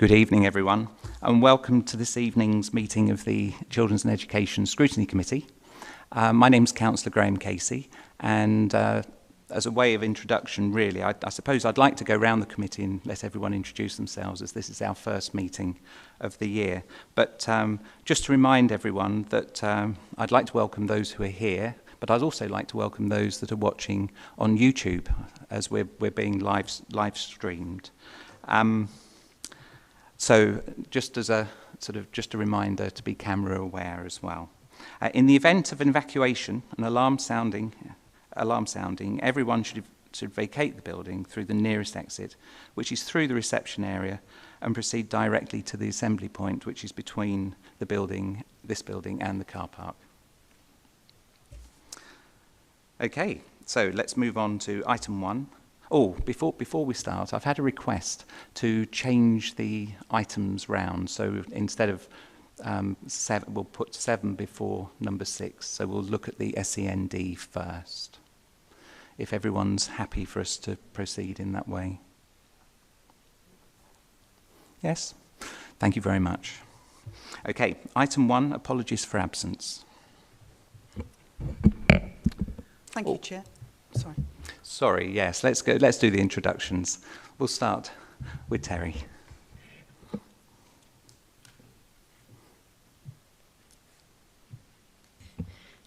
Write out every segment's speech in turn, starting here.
Good evening, everyone, and welcome to this evening's meeting of the Children's and Education Scrutiny Committee. My name's Councillor Graham Casey, and as a way of introduction, really, I suppose I'd like to go around the committee and let everyone introduce themselves, as this is our first meeting of the year. But just to remind everyone that I'd like to welcome those who are here, but I'd also like to welcome those that are watching on YouTube, as we're being live streamed. So just as a just a reminder to be camera aware as well. In the event of an evacuation, an alarm sounding, everyone should vacate the building through the nearest exit, which is through the reception area, and proceed directly to the assembly point, which is between the building, this building, and the car park. Okay, so let's move on to item 1. Oh, before we start, I've had a request to change the items round. So instead of 7, we'll put 7 before number 6. So we'll look at the SEND first. If everyone's happy for us to proceed in that way. Yes? Thank you very much. Okay, item 1, apologies for absence. Thank you, Chair. Sorry. Sorry, yes, let's do the introductions. We'll start with Terry.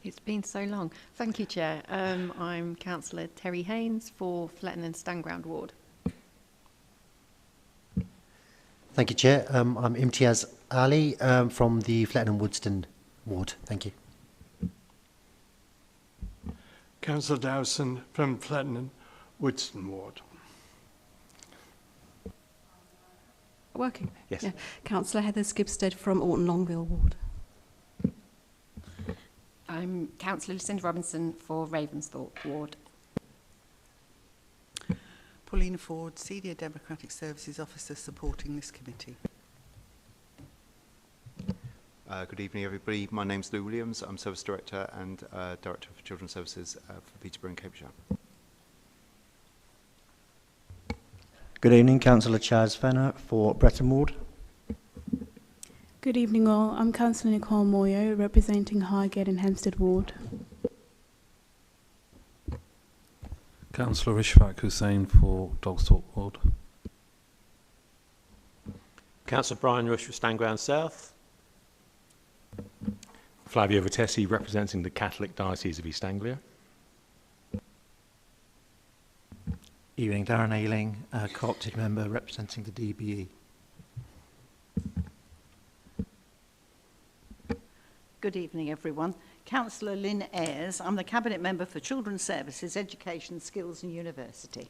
It's been so long. Thank you, Chair. I'm Councillor Terry Haynes for Fletton and Stanground Ward. Thank you, Chair. I'm Imtiaz Ali from the Fletton and Woodston Ward. Thank you. Councillor Dowson from Fletton and Woodston Ward. Working? Yes. Yeah. Councillor Heather Skibstead from Alton Longville Ward. I'm Councillor Lucinda Robinson for Ravensthorpe Ward. Paulina Ford, Senior Democratic Services Officer supporting this committee. Good evening, everybody. My name's Lou Williams. I'm Service Director and Director for Children's Services for Peterborough and Cambridgeshire. Good evening, Councillor Fenner for Bretton Ward. Good evening all. I'm Councillor Nicole Moyo, representing Highgate and Hempstead Ward. Councillor Ishfaq Hussain for Dogsthorpe Ward. Councillor Brian Rush for Stanground South. Flavio Vitesi representing the Catholic Diocese of East Anglia. Evening, Darren Ayling, co-opted member representing the DBE. Good evening, everyone. Councillor Lynn Ayers. I'm the Cabinet Member for Children's Services, Education, Skills and University.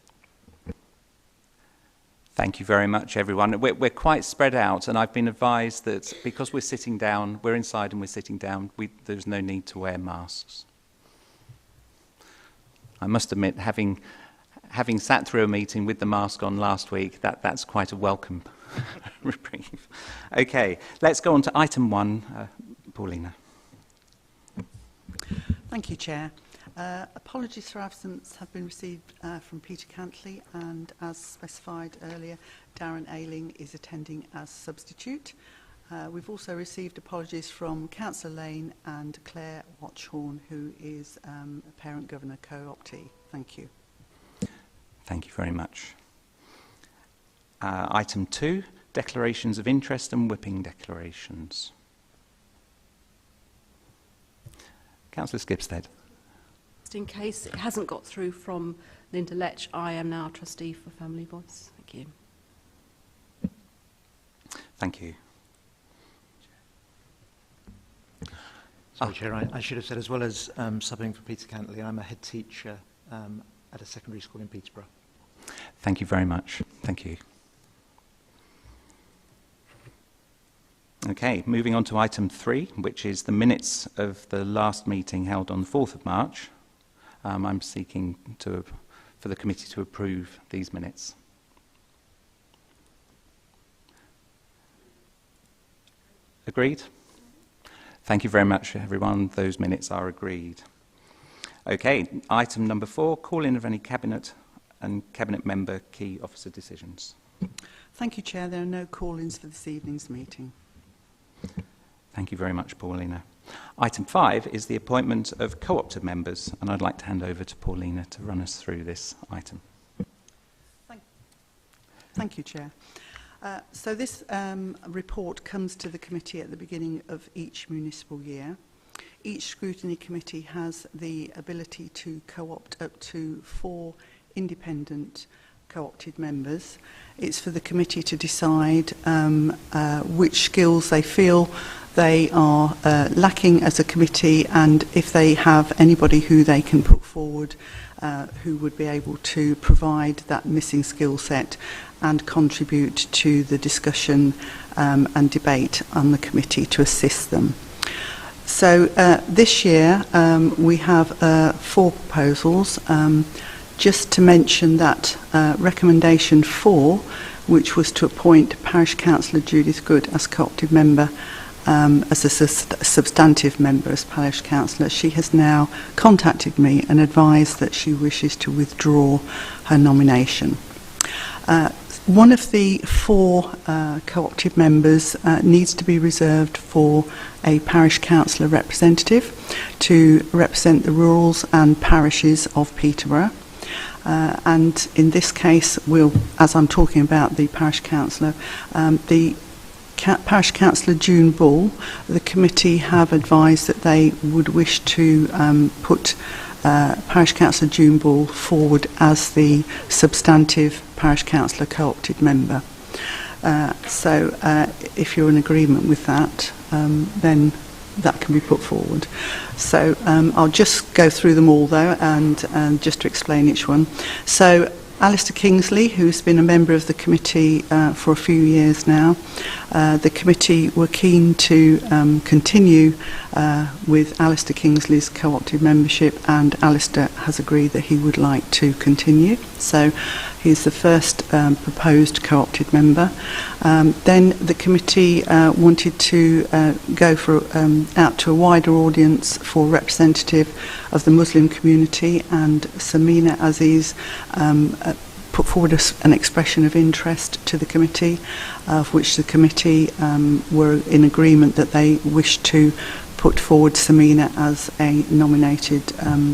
Thank you very much, everyone. We're quite spread out, and I've been advised that because we're sitting down, we're inside and we're sitting down, there's no need to wear masks. I must admit, having sat through a meeting with the mask on last week, that's quite a welcome reprieve. Okay, let's go on to item 1, Paulina. Thank you, Chair. Apologies for absence have been received from Peter Cantley, and as specified earlier, Darren Ayling is attending as substitute. We've also received apologies from Councillor Lane and Claire Watchhorn, who is a Parent Governor co-optee. Thank you. Thank you very much. Item 2, declarations of interest and whipping declarations. Councillor Skibstead. Just in case it hasn't got through from Linda Lech, I am now trustee for Family Voice. Thank you. Thank you. Sorry, Chair, I should have said, as well as subbing for Peter Cantley, I'm a head teacher at a secondary school in Peterborough. Thank you very much. Thank you. Okay, moving on to item 3, which is the minutes of the last meeting held on the 4th of March. I'm seeking for the committee to approve these minutes. Agreed? Thank you very much, everyone. Those minutes are agreed. Okay, item number 4, call-in of any cabinet and cabinet member key officer decisions. Thank you, Chair. There are no call-ins for this evening's meeting. Thank you very much, Paulina. Item 5 is the appointment of co-opted members, and I'd like to hand over to Paulina to run us through this item. Thank you, Chair. So this report comes to the committee at the beginning of each municipal year. Each scrutiny committee has the ability to co-opt up to 4 independent co-opted members. It's for the committee to decide which skills they feel they are lacking as a committee, and if they have anybody who they can put forward who would be able to provide that missing skill set and contribute to the discussion and debate on the committee to assist them. So this year we have 4 proposals. Just to mention that recommendation 4, which was to appoint Parish Councillor Judith Good as co-opted member, as a substantive member as Parish Councillor, she has now contacted me and advised that she wishes to withdraw her nomination. One of the 4 co-opted members needs to be reserved for a Parish Councillor representative to represent the rurals and parishes of Peterborough. And in this case, as I'm talking about the Parish Councillor, the Parish Councillor June Bull, the committee have advised that they would wish to put Parish Councillor June Bull forward as the substantive Parish Councillor co-opted member. So if you're in agreement with that, then that can be put forward. So I'll just go through them all though, and just to explain each one. So Alistair Kingsley, who's been a member of the committee for a few years now. The committee were keen to continue with Alistair Kingsley's co-opted membership, and Alistair has agreed that he would like to continue. So he's the first proposed co-opted member. Then the committee wanted to go for out to a wider audience for representative of the Muslim community, and Samina Aziz put forward an expression of interest to the committee, of which the committee were in agreement that they wished to put forward Samina as a nominated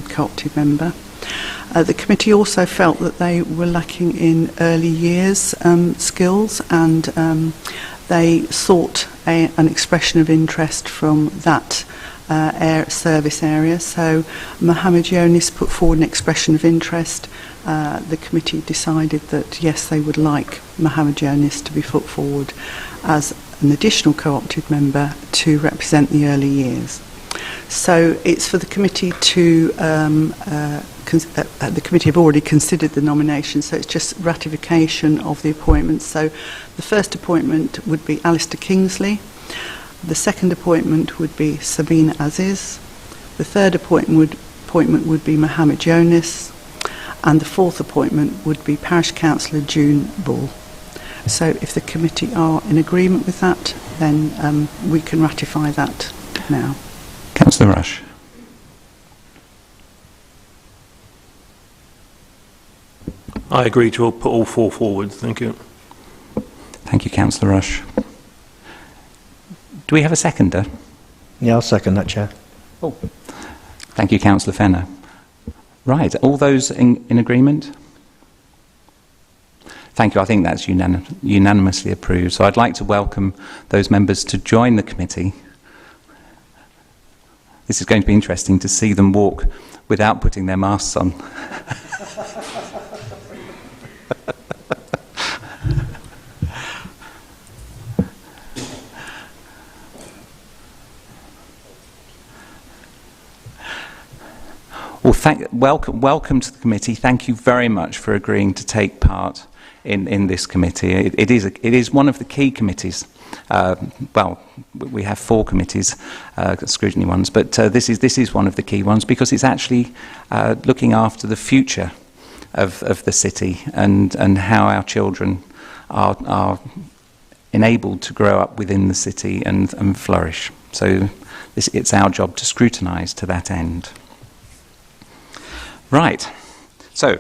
co-opted member. The committee also felt that they were lacking in early years skills, and they sought an expression of interest from that service area. So Mohammed Yonis put forward an expression of interest. The committee decided that yes, they would like Mohammed Yonis to be put forward as an additional co-opted member to represent the early years. So it's for the committee to the committee have already considered the nomination, so it's just ratification of the appointment. So the first appointment would be Alistair Kingsley. The second appointment would be Sabine Aziz. The third appointment would be Mohammed Yonis. And the fourth appointment would be Parish Councillor June Bull. So if the committee are in agreement with that, then we can ratify that now. Councillor Rush. I agree to put all 4 forward. Thank you. Thank you, Councillor Rush. Do we have a seconder? Yeah, I'll second that, Chair. Oh, thank you, Councillor Fenner. Right, all those in agreement? Thank you. I think that's unanimously approved. So I'd like to welcome those members to join the committee. This is going to be interesting to see them walk without putting their masks on. Well, welcome to the committee. Thank you very much for agreeing to take part in this committee. It is one of the key committees. Well, we have 4 committees, scrutiny ones, but this is one of the key ones because it's actually looking after the future of the city and how our children are enabled to grow up within the city and flourish. So it's our job to scrutinise to that end. Right, so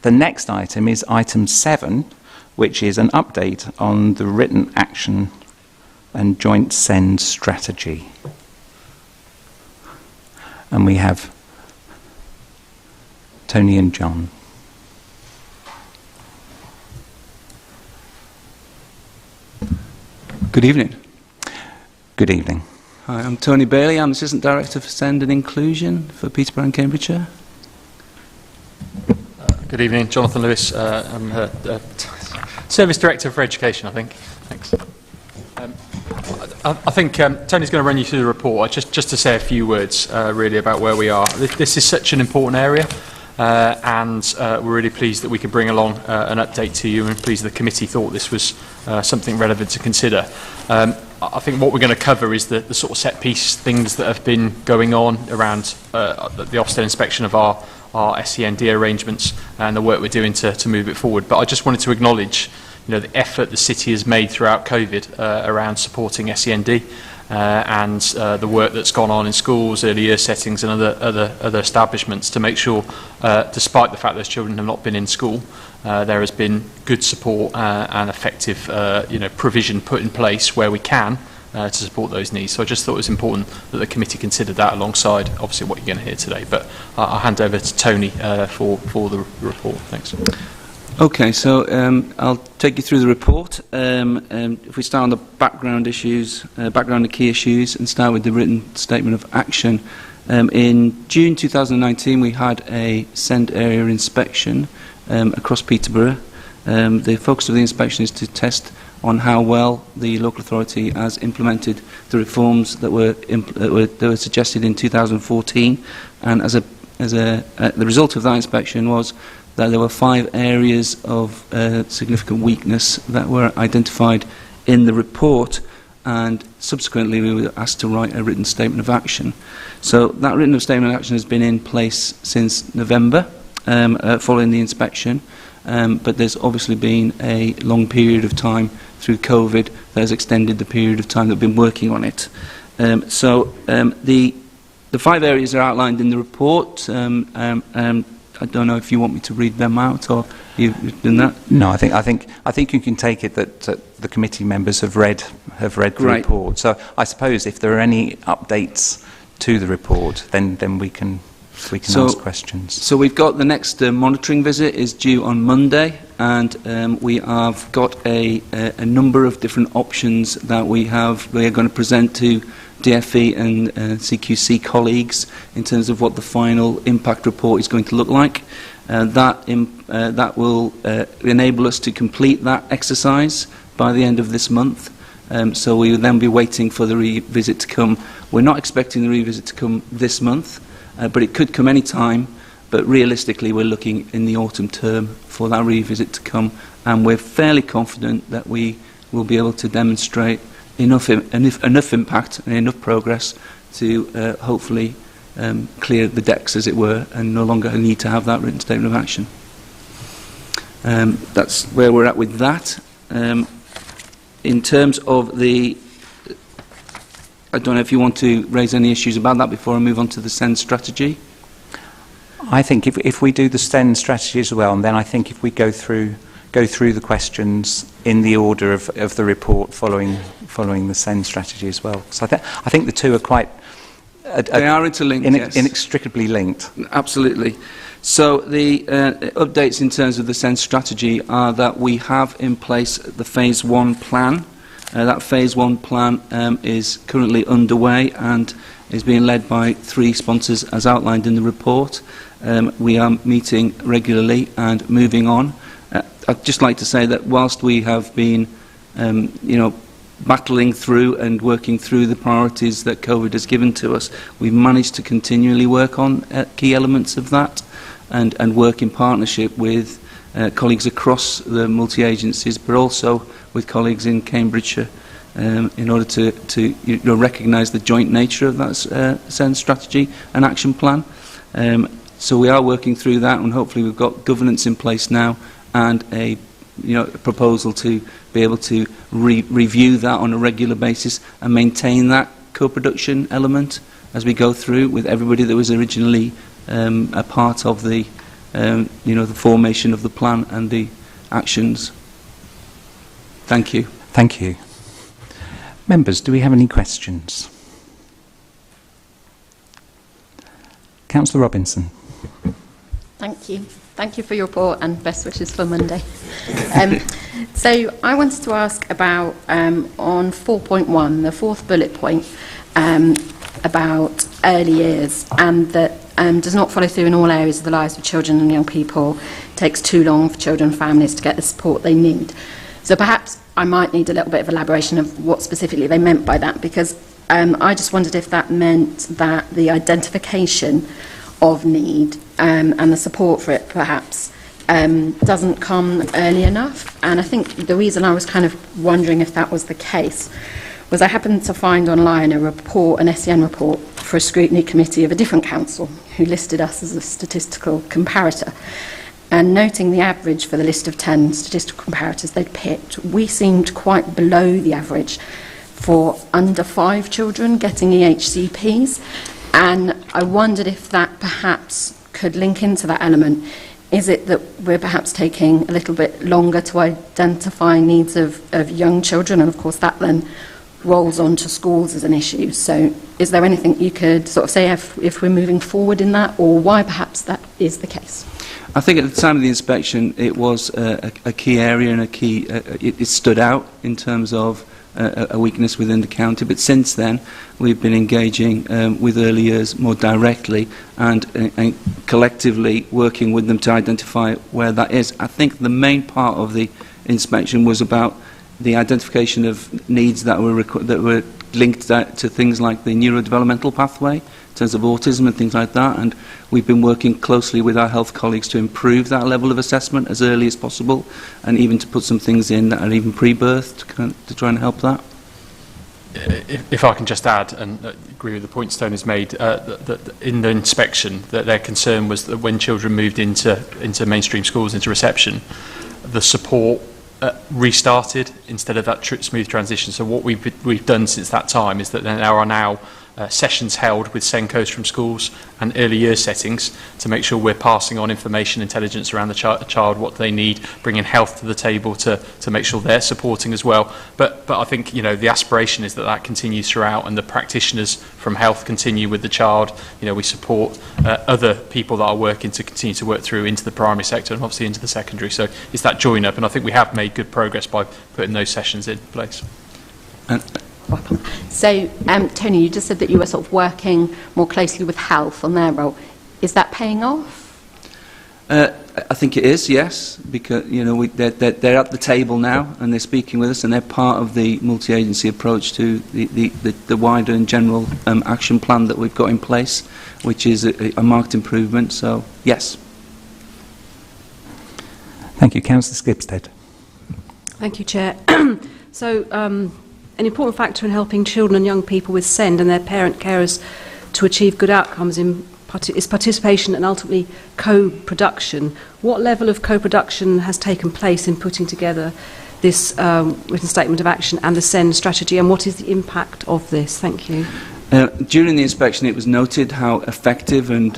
the next item is item 7, which is an update on the written action and joint send strategy. And we have Tony and John. Good evening. Good evening. Hi, I'm Tony Bailey. I'm Assistant Director for Send and Inclusion for Peterborough and Cambridgeshire. Good evening, Jonathan Lewis. I'm Service Director for Education, I think. Thanks. I think Tony's going to run you through the report. Just to say a few words really about where we are. This is such an important area, and we're really pleased that we could bring along an update to you, and pleased the committee thought this was something relevant to consider. I think what we're going to cover is the sort of set-piece things that have been going on around the Ofsted inspection of our SEND arrangements and the work we're doing to move it forward. But I just wanted to acknowledge, the effort the city has made throughout COVID around supporting SEND and the work that's gone on in schools, early year settings and other establishments to make sure, despite the fact those children have not been in school, there has been good support and effective provision put in place where we can to support those needs. So I just thought it was important that the committee considered that alongside obviously what you're going to hear today. But I'll hand over to Tony for the report. Thanks. Okay, so I'll take you through the report. If we start on the background issues, background and key issues, and start with the written statement of action. In June 2019, we had a SEND area inspection across Peterborough. The focus of the inspection is to test on how well the local authority has implemented the reforms that were suggested in 2014. And the result of that inspection was that there were 5 areas of significant weakness that were identified in the report, and subsequently we were asked to write a written statement of action. So that written statement of action has been in place since November following the inspection, but there's obviously been a long period of time through COVID that has extended the period of time that we've been working on it. The 5 areas are outlined in the report. I don't know if you want me to read them out, or you've done that. No, I think you can take it that the committee members have read the report. So I suppose if there are any updates to the report, then we can ask questions. So we've got the next monitoring visit is due on Monday, and we have got a number of different options that we are going to present to DFE and CQC colleagues in terms of what the final impact report is going to look like. That will enable us to complete that exercise by the end of this month. So we will then be waiting for the revisit to come. We're not expecting the revisit to come this month, but it could come any time. But realistically, we're looking in the autumn term for that revisit to come, and we're fairly confident that we will be able to demonstrate enough impact and enough progress to hopefully clear the decks, as it were, and no longer need to have that written statement of action. That's where we're at with that. In terms of the, I don't know if you want to raise any issues about that before I move on to the SEND strategy. I think if we do the SEND strategy as well, and then I think if we go through the questions in the order of the report following the SEND strategy as well. So I think the two are quite they are interlinked, yes. Inextricably linked. Absolutely. So the updates in terms of the SEND strategy are that we have in place the Phase 1 plan. That Phase 1 plan is currently underway and is being led by 3 sponsors as outlined in the report. We are meeting regularly and moving on. I'd just like to say that whilst we have been battling through and working through the priorities that COVID has given to us, we've managed to continually work on key elements of that and work in partnership with colleagues across the multi-agencies, but also with colleagues in Cambridgeshire in order to recognise the joint nature of that SEND strategy and action plan. So we are working through that, and hopefully we've got governance in place now and a proposal to be able to review that on a regular basis and maintain that co-production element as we go through with everybody that was originally a part of the the formation of the plan and the actions. Thank you. Thank you. Members, do we have any questions? Councillor Robinson. Thank you. Thank you for your report and best wishes for Monday. So I wanted to ask about on 4.1, the fourth bullet point, about early years, and that does not follow through in all areas of the lives of children and young people. It takes too long for children and families to get the support they need. So perhaps I might need a little bit of elaboration of what specifically they meant by that, because I just wondered if that meant that the identification of need and the support for it perhaps doesn't come early enough. And I think the reason I was kind of wondering if that was the case was I happened to find online a report, an SEN report for a scrutiny committee of a different council who listed us as a statistical comparator. And noting the average for the list of 10 statistical comparators they'd picked, we seemed quite below the average for under 5 children getting EHCPs. And I wondered if that perhaps could link into that element. Is it that we're perhaps taking a little bit longer to identify needs of young children? And of course that then rolls on to schools as an issue. So is there anything you could sort of say if we're moving forward in that, or why perhaps that is the case? I think at the time of the inspection it was a key area and a key, it stood out in terms of a weakness within the county, but since then we've been engaging with early years more directly and collectively working with them to identify where that is. I think the main part of the inspection was about the identification of needs that were linked to things like the neurodevelopmental pathway in terms of autism and things like that, and we've been working closely with our health colleagues to improve that level of assessment as early as possible, and even to put some things in that are even pre-birth to try and help that. If I can just add, and agree with the point Stone has made, that in the inspection, that their concern was that when children moved into mainstream schools, into reception, the support restarted instead of that smooth transition. So what we've done since that time is that there are now sessions held with SENCOs from schools and early years settings to make sure we're passing on information, intelligence around the child, what they need, bringing health to the table to make sure they're supporting as well. But I think, you know, the aspiration is that that continues throughout, and the practitioners from health continue with the child. You know, we support other people that are working to continue to work through into the primary sector and obviously into the secondary. So it's that join up, and I think we have made good progress by putting those sessions in place. So, Tony, you just said that you were sort of working more closely with health on their role. Is that paying off? I think it is, yes, because they're at the table now and they're speaking with us, and they're part of the multi-agency approach to the wider and general action plan that we've got in place, which is a marked improvement. So, yes. Thank you, Councillor Skipstead. Thank you, Chair. So, an important factor in helping children and young people with SEND and their parent carers to achieve good outcomes is participation and ultimately co-production. What level of co-production has taken place in putting together this written statement of action and the SEND strategy, and what is the impact of this? Thank you. During the inspection it was noted how effective and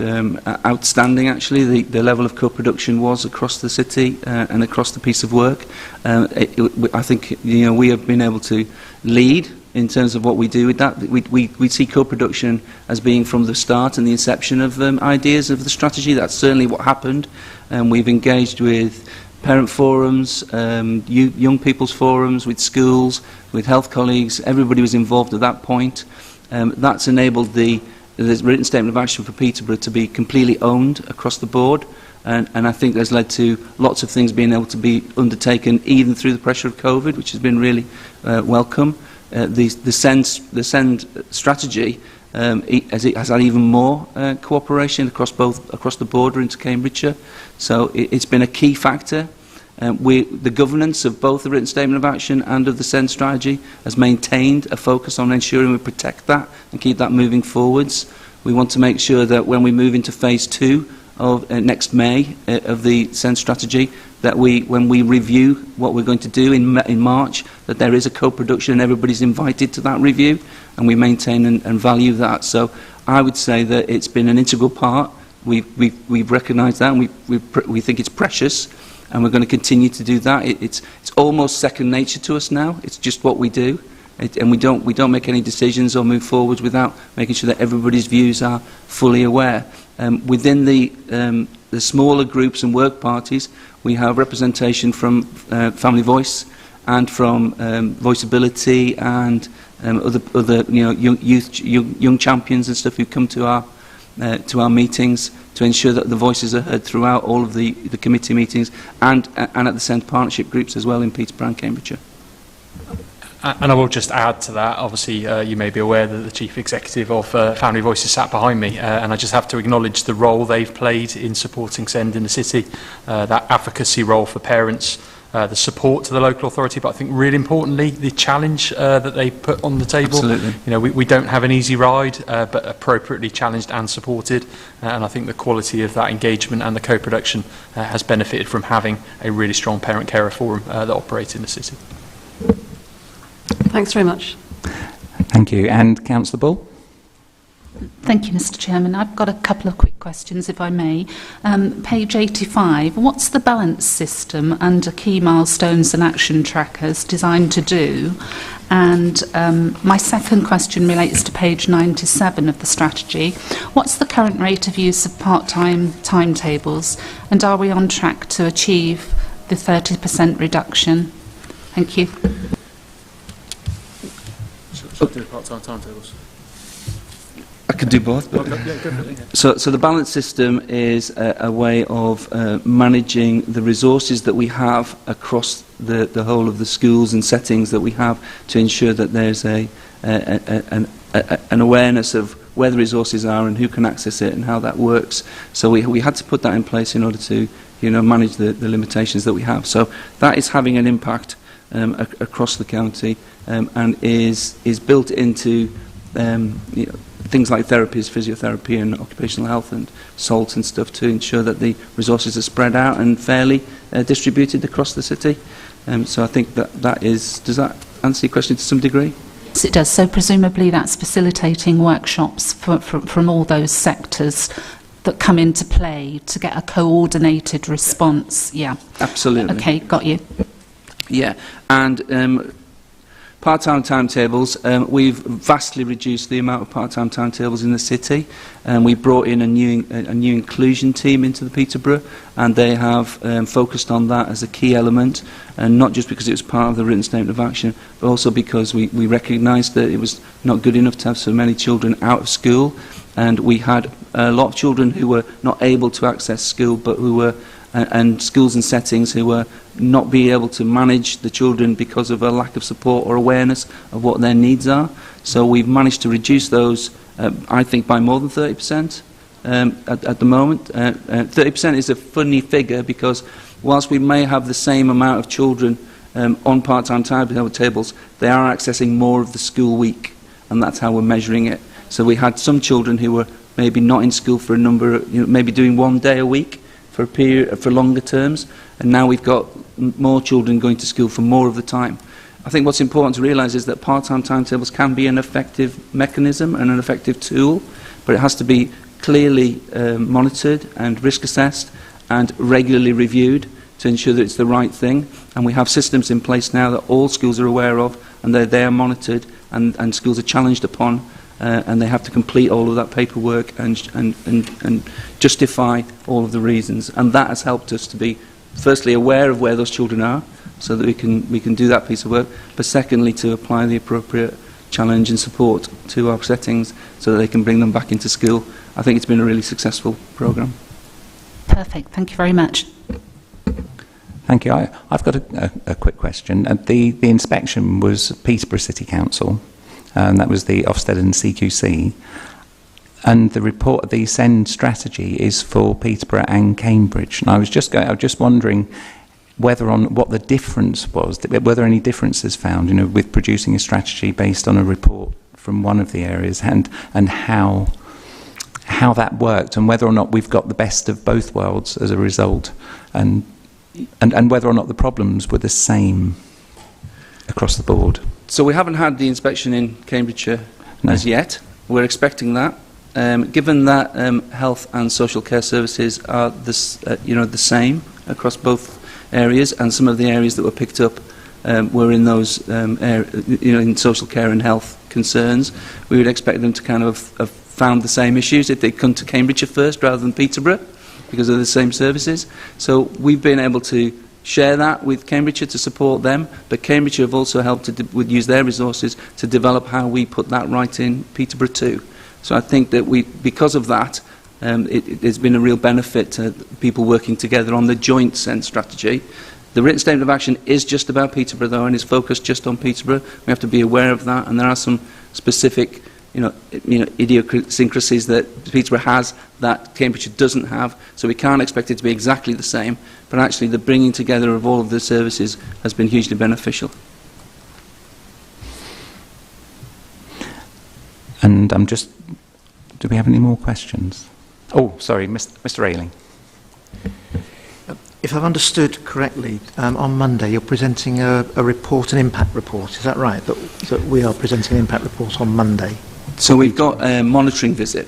outstanding actually the level of co-production was across the city and across the piece of work. I think we have been able to lead in terms of what we do with that. We see co-production as being from the start and the inception of ideas of the strategy. That's certainly what happened. We've engaged with parent forums, young people's forums, with schools, with health colleagues. Everybody was involved at that point. That's enabled the written statement of action for Peterborough to be completely owned across the board, and I think that's led to lots of things being able to be undertaken even through the pressure of COVID, which has been really welcome. The SEND strategy has had even more cooperation across the border into Cambridgeshire, so it's been a key factor. The governance of both the written statement of action and of the SEND strategy has maintained a focus on ensuring we protect that and keep that moving forwards. We want to make sure that when we move into phase 2 of next May of the SEND strategy, that when we review what we're going to do in March, that there is a co-production and everybody's invited to that review, and we maintain and value that. So I would say that it's been an integral part we've recognised that, and we think it's precious, and we're going to continue to do that. It's almost second nature to us now. It's just what we do, and we don't make any decisions or move forwards without making sure that everybody's views are fully aware. Within the smaller groups and work parties, we have representation from Family Voice and from Voiceability and other young champions and stuff who come to our meetings to ensure that the voices are heard throughout all of the committee meetings and at the SEND partnership groups as well in Peterborough and Cambridgeshire. And I will just add to that, obviously you may be aware that the Chief Executive of Family Voice is sat behind me, and I just have to acknowledge the role they've played in supporting SEND in the city, that advocacy role for parents, the support to the local authority, but I think really importantly the challenge that they put on the table. Absolutely. You know, we don't have an easy ride, but appropriately challenged and supported, and I think the quality of that engagement and the co-production has benefited from having a really strong parent-carer forum that operates in the city. Thanks very much. Thank you. And Councillor Bull? Thank you, Mr. Chairman. I've got a couple of quick questions, if I may. Page 85, what's the balance system under key milestones and action trackers designed to do? And my second question relates to page 97 of the strategy. What's the current rate of use of part-time timetables? And are we on track to achieve the 30% reduction? Thank you. Do part-time timetables. I can do both. But so the balance system is a way of managing the resources that we have across the whole of the schools and settings that we have to ensure that there's an awareness of where the resources are and who can access it and how that works. So we had to put that in place in order to manage the limitations that we have. So that is having an impact across the county and is built into things like therapies, physiotherapy and occupational health and SALT and stuff to ensure that the resources are spread out and fairly distributed across the city. So I think that is, does that answer your question to some degree? Yes, it does. So presumably that's facilitating workshops from all those sectors that come into play to get a coordinated response. Yeah. Absolutely. Okay, got you. Yeah, and part-time timetables, we've vastly reduced the amount of part-time timetables in the city. We brought in a new inclusion team into the Peterborough, and they have focused on that as a key element, and not just because it was part of the written statement of action, but also because we recognised that it was not good enough to have so many children out of school, and we had a lot of children who were not able to access school, but who were and schools and settings who were not being able to manage the children because of a lack of support or awareness of what their needs are. So we've managed to reduce those, I think, by more than 30% at the moment. 30% is a funny figure because whilst we may have the same amount of children on part-time timetables, they are accessing more of the school week, and that's how we're measuring it. So we had some children who were maybe not in school for a number of, maybe doing 1 day a week for a period, for longer terms, and now we've got more children going to school for more of the time. I think what's important to realise is that part-time timetables can be an effective mechanism and an effective tool, but it has to be clearly monitored and risk assessed and regularly reviewed to ensure that it's the right thing. And we have systems in place now that all schools are aware of, and they are monitored, and schools are challenged upon, and they have to complete all of that paperwork and justify all of the reasons. And that has helped us to be, firstly, aware of where those children are, so that we can do that piece of work, but secondly, to apply the appropriate challenge and support to our settings so that they can bring them back into school. I think it's been a really successful programme. Perfect. Thank you very much. Thank you. I've got a quick question. The inspection was Peterborough City Council, and that was the Ofsted and CQC. And the report, the SEND strategy, is for Peterborough and Cambridge. And I was just wondering what the difference was. Were there any differences found, with producing a strategy based on a report from one of the areas, and how that worked, and whether or not we've got the best of both worlds as a result, and whether or not the problems were the same across the board. So we haven't had the inspection in Cambridgeshire as yet. We're expecting that. Given that health and social care services are the same across both areas, and some of the areas that were picked up were in those in social care and health concerns, we would expect them to kind of have found the same issues if they'd come to Cambridgeshire first rather than Peterborough, because of the same services. So we've been able to share that with Cambridgeshire to support them, but Cambridgeshire have also helped to use their resources to develop how we put that right in Peterborough too. So I think that because of that, it's been a real benefit to people working together on the joint SEND strategy. The written statement of action is just about Peterborough, though, and is focused just on Peterborough. We have to be aware of that, and there are some specific, idiosyncrasies that Peterborough has that Cambridgeshire doesn't have. So we can't expect it to be exactly the same. But actually, the bringing together of all of the services has been hugely beneficial. And do we have any more questions? Oh, sorry, Mr. Ayling. If I've understood correctly, on Monday you're presenting a report, an impact report. Is that right? That we are presenting an impact report on Monday? So we've got a monitoring visit,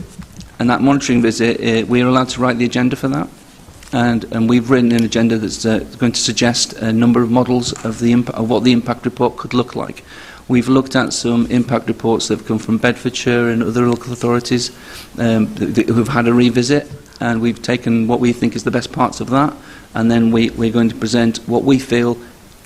and that monitoring visit, we are allowed to write the agenda for that. And we've written an agenda that's going to suggest a number of models of what the impact report could look like. We've looked at some impact reports that have come from Bedfordshire and other local authorities who've had a revisit, and we've taken what we think is the best parts of that, and then we're going to present what we feel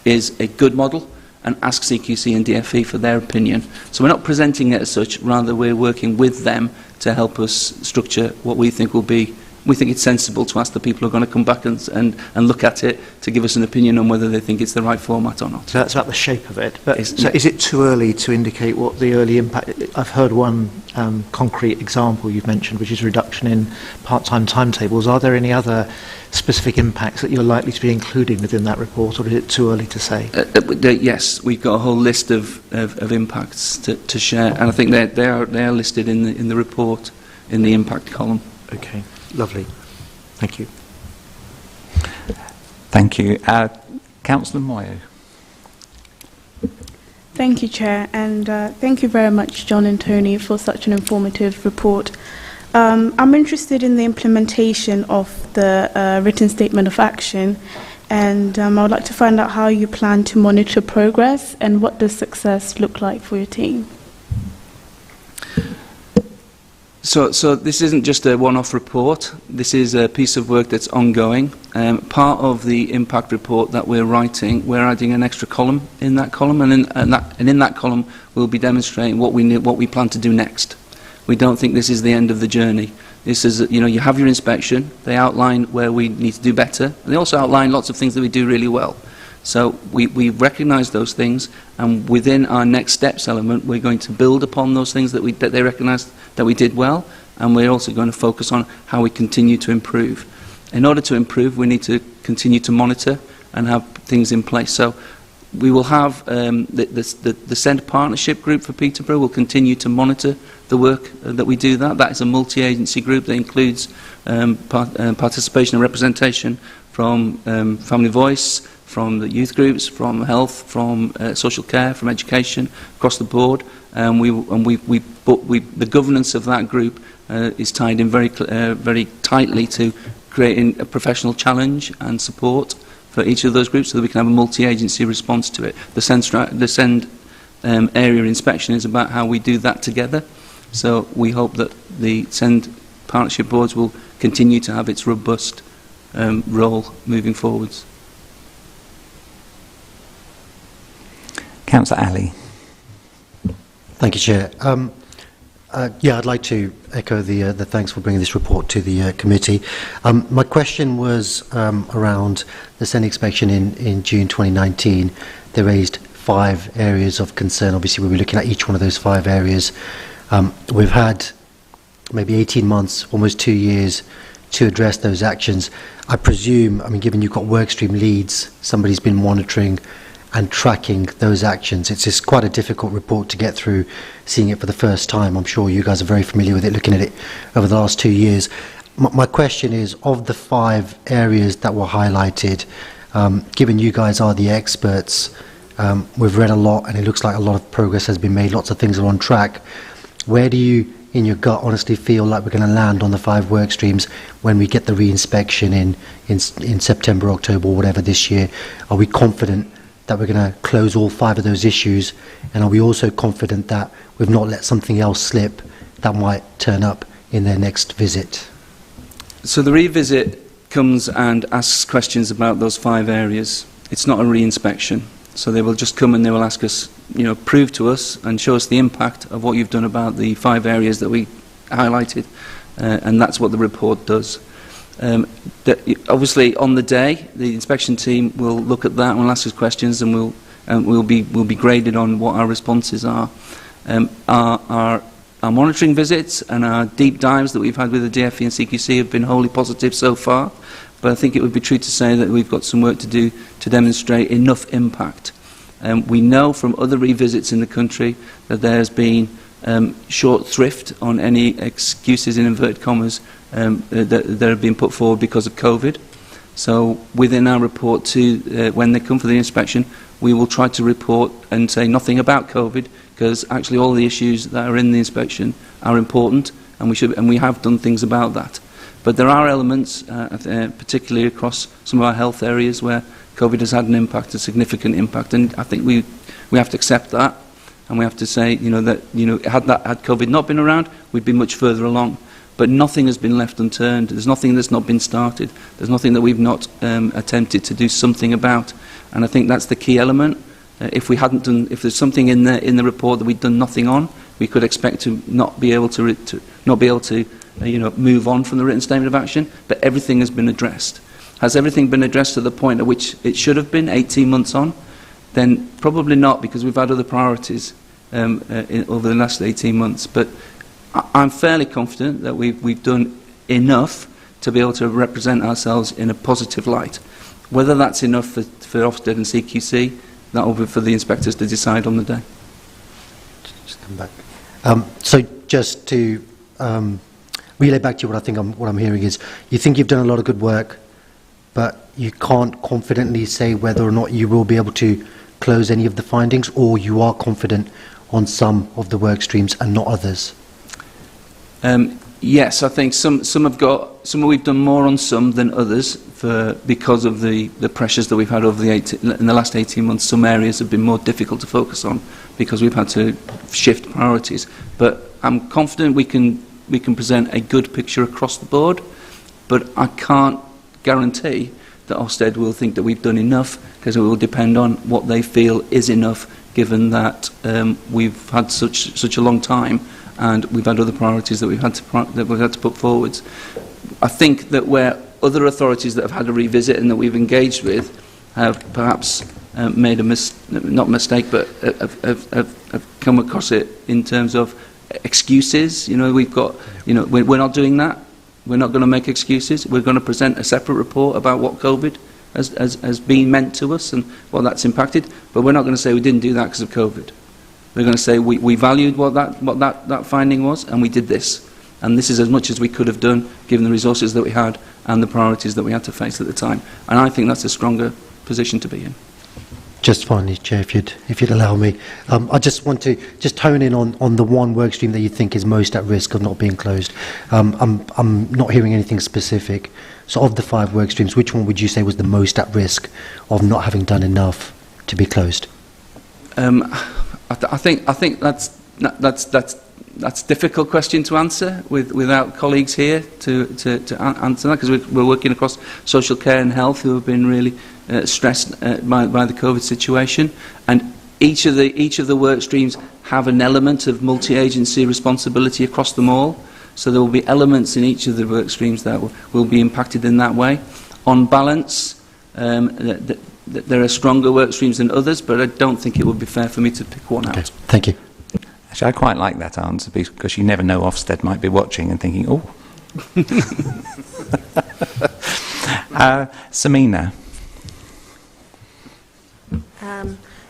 is a good model and ask CQC and DFE for their opinion. So we're not presenting it as such, rather we're working with them to help us structure what we think will be. We think it's sensible to ask the people who are going to come back and look at it to give us an opinion on whether they think it's the right format or not. So that's about the shape of it. But is it too early to indicate what the early impact... I've heard one concrete example you've mentioned, which is reduction in part-time timetables. Are there any other specific impacts that you're likely to be including within that report, or is it too early to say? Yes, we've got a whole list of impacts to share, and I think they are listed in the report in the impact column. Okay. Lovely. Thank you. Thank you. Councillor Moyo. Thank you, Chair, and thank you very much, John and Tony, for such an informative report. I'm interested in the implementation of the written statement of action, and I would like to find out how you plan to monitor progress and what does success look like for your team. So this isn't just a one-off report. This is a piece of work that's ongoing. Part of the impact report that we're writing, we're adding an extra column in that column, and in that column we'll be demonstrating what we plan to do next. We don't think this is the end of the journey. This is, you have your inspection. They outline where we need to do better, and they also outline lots of things that we do really well. So we recognise those things, and within our next steps element, we're going to build upon those things that they recognise that we did well, and we're also going to focus on how we continue to improve. In order to improve, we need to continue to monitor and have things in place. So we will have the SEND Partnership Group for Peterborough will continue to monitor the work that we do. That is a multi-agency group that includes participation and representation from Family Voice, from the youth groups, from health, from social care, from education, across the board. The governance of that group is tied in very tightly to creating a professional challenge and support for each of those groups so that we can have a multi-agency response to it. The SEND area inspection is about how we do that together. So we hope that the SEND partnership boards will continue to have its robust role moving forwards. Councillor Ali. Thank you, Chair. I'd like to echo the thanks for bringing this report to the committee. My question was around the SEND inspection in June 2019. They raised 5 areas of concern. Obviously, we'll be looking at each one of those 5 areas. We've had maybe 18 months, almost 2 years, to address those actions. I presume, given you've got workstream leads, somebody's been monitoring and tracking those actions. It's just quite a difficult report to get through, seeing it for the first time. I'm sure you guys are very familiar with it, looking at it over the last 2 years. My question is, of the 5 areas that were highlighted, given you guys are the experts, we've read a lot and it looks like a lot of progress has been made, lots of things are on track. Where do you in your gut, honestly feel like we're going to land on the 5 work streams when we get the re-inspection in September, October, or whatever this year? Are we confident that we're going to close all 5 of those issues? And are we also confident that we've not let something else slip that might turn up in their next visit? So the revisit comes and asks questions about those 5 areas. It's not a re-inspection. So they will just come and they will ask us, prove to us and show us the impact of what you've done about the 5 areas that we highlighted. And that's what the report does. Obviously, on the day, the inspection team will look at that and will ask us questions, and we'll be graded on what our responses are. Our monitoring visits and our deep dives that we've had with the DFE and CQC have been wholly positive so far, but I think it would be true to say that we've got some work to do to demonstrate enough impact. We know from other revisits in the country that there has been short thrift on any excuses in inverted commas that have been put forward because of COVID. So within our report too, when they come for the inspection, we will try to report and say nothing about COVID, because actually all the issues that are in the inspection are important, and we have done things about that. But there are elements, particularly across some of our health areas, where COVID has had an impact, a significant impact, and I think we have to accept that, and we have to say, that had COVID not been around, we'd be much further along. But nothing has been left unturned. There's nothing that's not been started. There's nothing that we've not attempted to do something about, and I think that's the key element. If there's something in the report that we've done nothing on, we could expect to not be able to move on from the written statement of action. But everything has been addressed. Has everything been addressed to the point at which it should have been 18 months on? Then probably not, because we've had other priorities over the last 18 months. But I'm fairly confident that we've done enough to be able to represent ourselves in a positive light. Whether that's enough for Ofsted and CQC, that will be for the inspectors to decide on the day. Just come back. So just to relay back to you what I'm hearing is, you think you've done a lot of good work, but you can't confidently say whether or not you will be able to close any of the findings, or you are confident on some of the work streams and not others? Yes, I think some we've done more on some than others because of the pressures that we've had over in the last 18 months. Some areas have been more difficult to focus on because we've had to shift priorities. But I'm confident we can present a good picture across the board, but I can't guarantee that Ofsted will think that we've done enough, because it will depend on what they feel is enough, given that we've had such a long time and we've had other priorities that we've had to put forwards. I think that where other authorities that have had a revisit and that we've engaged with have perhaps made not mistake, but have come across it in terms of excuses. We've got, we're not doing that. We're not going to make excuses. We're going to present a separate report about what COVID has been meant to us and what that's impacted. But we're not going to say we didn't do that because of COVID. We're going to say we valued what that finding was, and we did this. And this is as much as we could have done, given the resources that we had and the priorities that we had to face at the time. And I think that's a stronger position to be in. Just finally, Chair, if you'd allow me, I just want to hone in on the one work stream that you think is most at risk of not being closed. I'm not hearing anything specific. So of the 5 work streams, which one would you say was the most at risk of not having done enough to be closed? I think that's a difficult question to answer without colleagues here to answer that, because we're working across social care and health, who have been really stressed by the COVID situation, and each of the work streams have an element of multi-agency responsibility across them all. So there will be elements in each of the work streams that will be impacted in that way. On balance, there are stronger work streams than others, but I don't think it would be fair for me to pick one out. Thank you. Actually, I quite like that answer, because you never know, Ofsted might be watching and thinking, oh. Samina.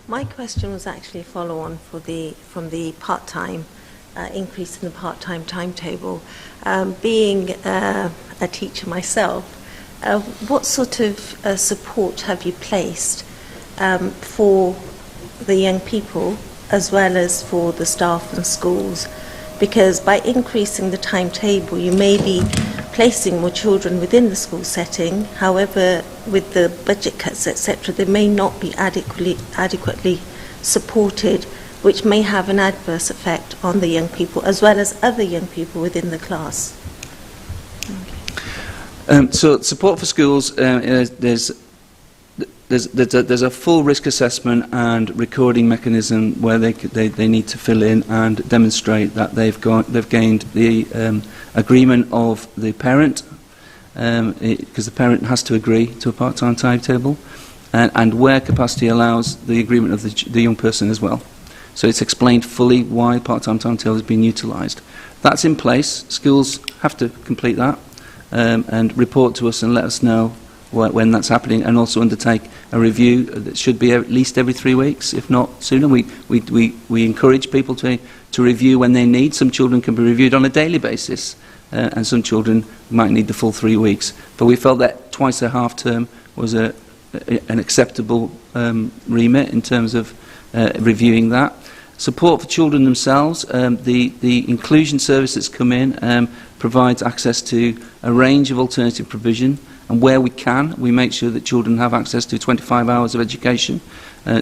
My question was actually a follow-on from the part-time increase in the part-time timetable. Being a teacher myself, what sort of support have you placed for the young people, as well as for the staff and schools, because by increasing the timetable, you may be placing more children within the school setting. However, with the budget cuts, etc., they may not be adequately supported, which may have an adverse effect on the young people as well as other young people within the class. So support for schools, there's a full risk assessment and recording mechanism where they need to fill in and demonstrate that they've gained the agreement of the parent, because the parent has to agree to a part-time timetable, and where capacity allows, the agreement of the young person as well. So it's explained fully why part-time timetable is being utilised. That's in place. Schools have to complete that and report to us and let us know when that's happening, and also undertake a review that should be at least every 3 weeks, if not sooner. We encourage people to review when they need. Some children can be reviewed on a daily basis, and some children might need the full 3 weeks. But we felt that twice a half term was an acceptable remit in terms of reviewing that. Support for children themselves. The inclusion service that's come in provides access to a range of alternative provision, and where we can, we make sure that children have access to 25 hours of education.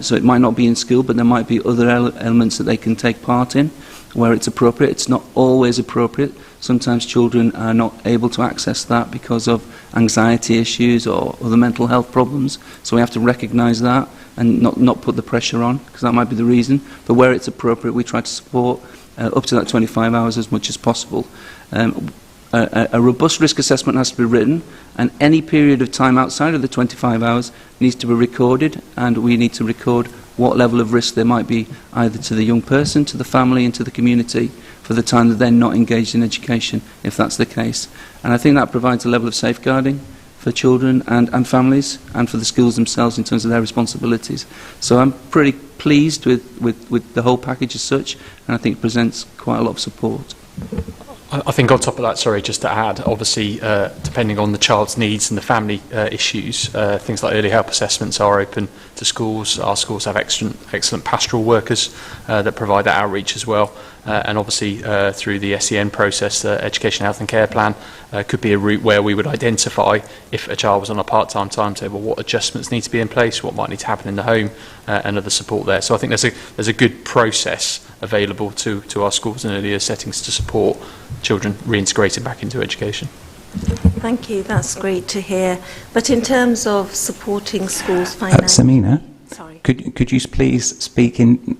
So it might not be in school, but there might be other elements that they can take part in where it's appropriate. It's not always appropriate. Sometimes children are not able to access that because of anxiety issues or other mental health problems. So we have to recognise that and not put the pressure on, because that might be the reason. But where it's appropriate, we try to support up to that 25 hours as much as possible. A robust risk assessment has to be written, and any period of time outside of the 25 hours needs to be recorded, and we need to record what level of risk there might be either to the young person, to the family and to the community for the time that they're not engaged in education, if that's the case. And I think that provides a level of safeguarding for children and families, and for the schools themselves in terms of their responsibilities. So I'm pretty pleased with the whole package as such, and I think it presents quite a lot of support. I think on top of that, sorry, just to add, obviously, depending on the child's needs and the family issues, things like early help assessments are open to schools. Our schools have excellent pastoral workers that provide that outreach as well. And obviously, through the SEN process, the Education, Health and Care Plan could be a route where we would identify, if a child was on a part-time timetable, what adjustments need to be in place, what might need to happen in the home, and other support there. So I think there's a good process available to our schools and earlier settings to support children reintegrated back into education. Thank you, that's great to hear. But in terms of supporting schools financially... Samina, could you please speak in...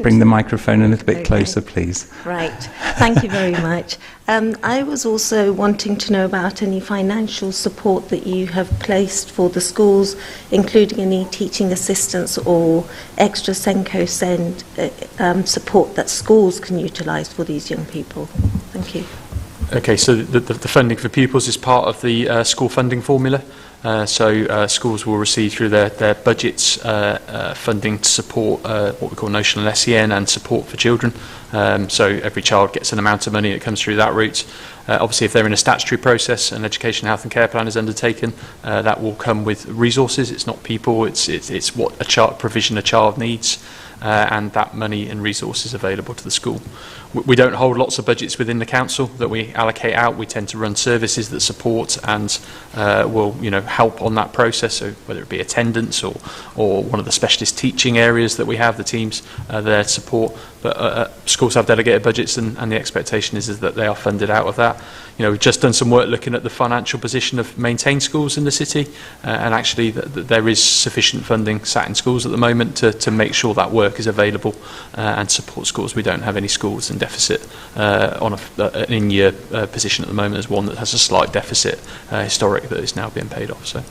Bring the microphone a little bit closer, please. Right. Thank you very much. I was also wanting to know about any financial support that you have placed for the schools, including any teaching assistance or extra Senko Send support that schools can utilise for these young people. Thank you. Okay, so the funding for pupils is part of the school funding formula. So schools will receive through their budgets funding to support what we call notional SEN and support for children. So every child gets an amount of money that comes through that route. Obviously, if they're in a statutory process, an Education, Health and Care Plan is undertaken, that will come with resources. It's not people, it's what provision a child needs, and that money and resources available to the school. We don't hold lots of budgets within the council that we allocate out. We tend to run services that support and will help on that process, so whether it be attendance or one of the specialist teaching areas that we have, the teams there to support. But schools have delegated budgets, and the expectation is that they are funded out of that. We've just done some work looking at the financial position of maintained schools in the city, and actually there is sufficient funding sat in schools at the moment to make sure that work is available and support schools. We don't have any schools in deficit on an in-year position at the moment. There's one that has a slight deficit historic that is now being paid off. So.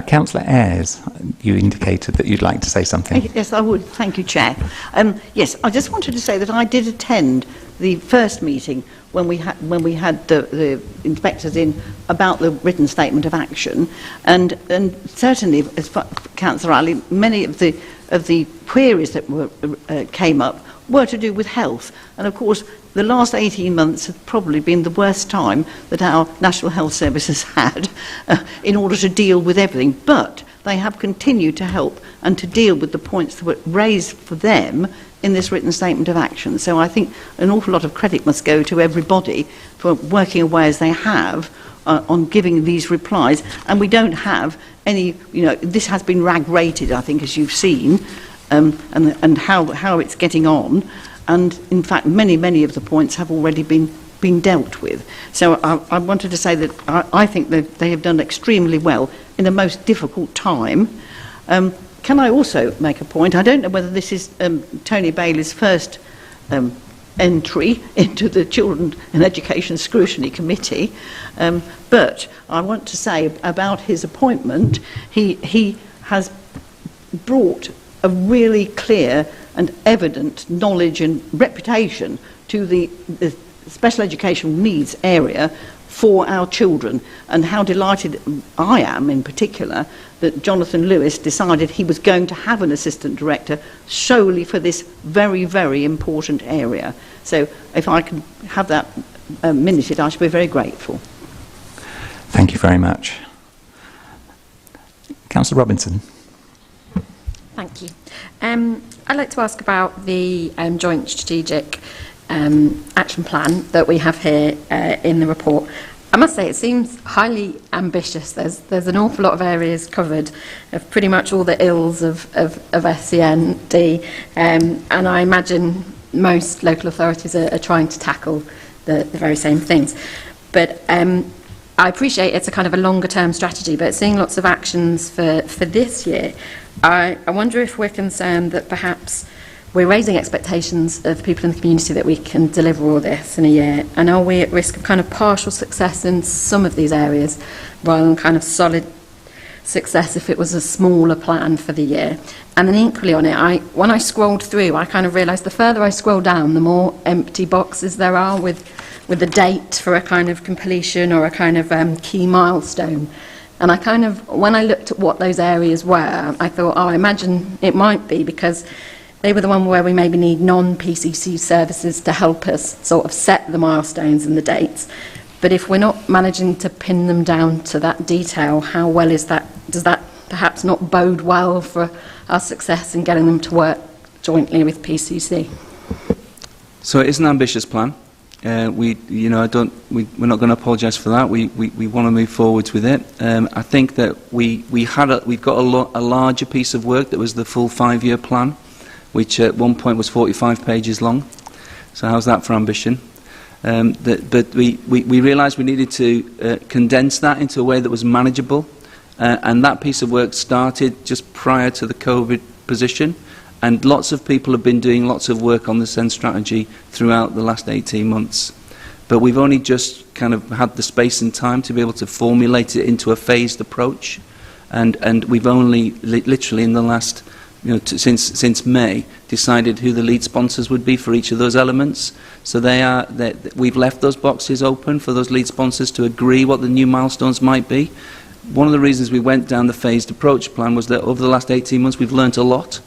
Councillor Ayres, you indicated that you'd like to say something. Yes, I would. Thank you, Chair. Yes, I just wanted to say that I did attend the first meeting when we had the inspectors in about the written statement of action, and certainly, as Councillor Ayres, many of the queries that came up were to do with health, and of course the last 18 months have probably been the worst time that our National Health Service has had in order to deal with everything, but they have continued to help and to deal with the points that were raised for them in this written statement of action. So I think an awful lot of credit must go to everybody for working away as they have on giving these replies. And we don't have any, this has been rag rated, I think, as you've seen, and how it's getting on. And in fact, many of the points have already been dealt with. So I wanted to say that I think that they have done extremely well in a most difficult time. Can I also make a point? I don't know whether this is Tony Bailey's first entry into the Children and Education Scrutiny Committee, but I want to say about his appointment, he has brought a really clear and evident knowledge and reputation to the special educational needs area for our children, and how delighted I am in particular that Jonathan Lewis decided he was going to have an assistant director solely for this very, very important area. So if I can have that minuted, I should be very grateful. Thank you very much. Councillor Robinson. Thank you. I'd like to ask about the joint strategic action plan that we have here in the report. I must say it seems highly ambitious. There's an awful lot of areas covered of pretty much all the ills of SEND, and I imagine most local authorities are trying to tackle the very same things. But I appreciate it's a kind of a longer term strategy, but seeing lots of actions for this year, I wonder if we're concerned that perhaps we're raising expectations of people in the community that we can deliver all this in a year, and are we at risk of kind of partial success in some of these areas rather than kind of solid success if it was a smaller plan for the year? And then equally on it, when I scrolled through, I kind of realised the further I scroll down, the more empty boxes there are with a date for a kind of completion or a kind of key milestone. And I kind of, when I looked at what those areas were, I thought, I imagine it might be because they were the one where we maybe need non-PCC services to help us sort of set the milestones and the dates. But if we're not managing to pin them down to that detail, how well is that? Does that perhaps not bode well for our success in getting them to work jointly with PCC? So it is an ambitious plan. We're not going to apologise for that. We want to move forwards with it. I think that we've got a larger piece of work that was the full 5-year plan, which at one point was 45 pages long. So how's that for ambition? But we realised we needed to condense that into a way that was manageable, and that piece of work started just prior to the COVID position, and lots of people have been doing lots of work on the SEND strategy throughout the last 18 months. But we've only just kind of had the space and time to be able to formulate it into a phased approach, and we've only literally in the last since May, decided who the lead sponsors would be for each of those elements. So we've left those boxes open for those lead sponsors to agree what the new milestones might be. One of the reasons we went down the phased approach plan was that over the last 18 months we've learnt a lot,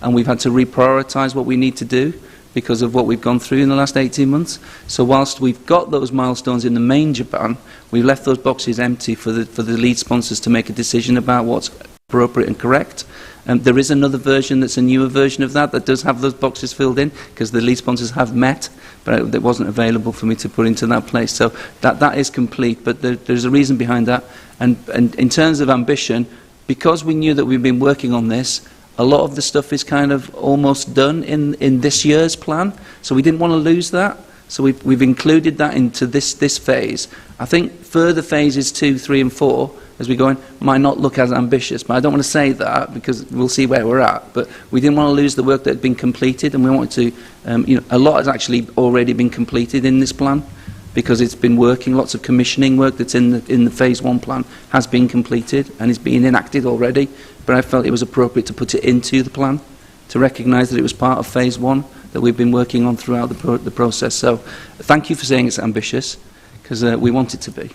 and we've had to reprioritise what we need to do because of what we've gone through in the last 18 months. So whilst we've got those milestones in the manger plan, we've left those boxes empty for the lead sponsors to make a decision about what's appropriate and correct. There is another version that's a newer version of that does have those boxes filled in because the lead sponsors have met, but it wasn't available for me to put into that place. So that is complete, but there's a reason behind that. And in terms of ambition, because we knew that we've been working on this, a lot of the stuff is kind of almost done in this year's plan, so we didn't want to lose that. So we've included that into this phase. I think further phases 2, 3 and 4 as we go in might not look as ambitious, but I don't want to say that because we'll see where we're at. But we didn't want to lose the work that had been completed, and we wanted to, a lot has actually already been completed in this plan because it's been working. Lots of commissioning work that's in the phase 1 plan has been completed and is being enacted already. But I felt it was appropriate to put it into the plan to recognise that it was part of phase 1 that we've been working on throughout the process. So thank you for saying it's ambitious, because we want it to be.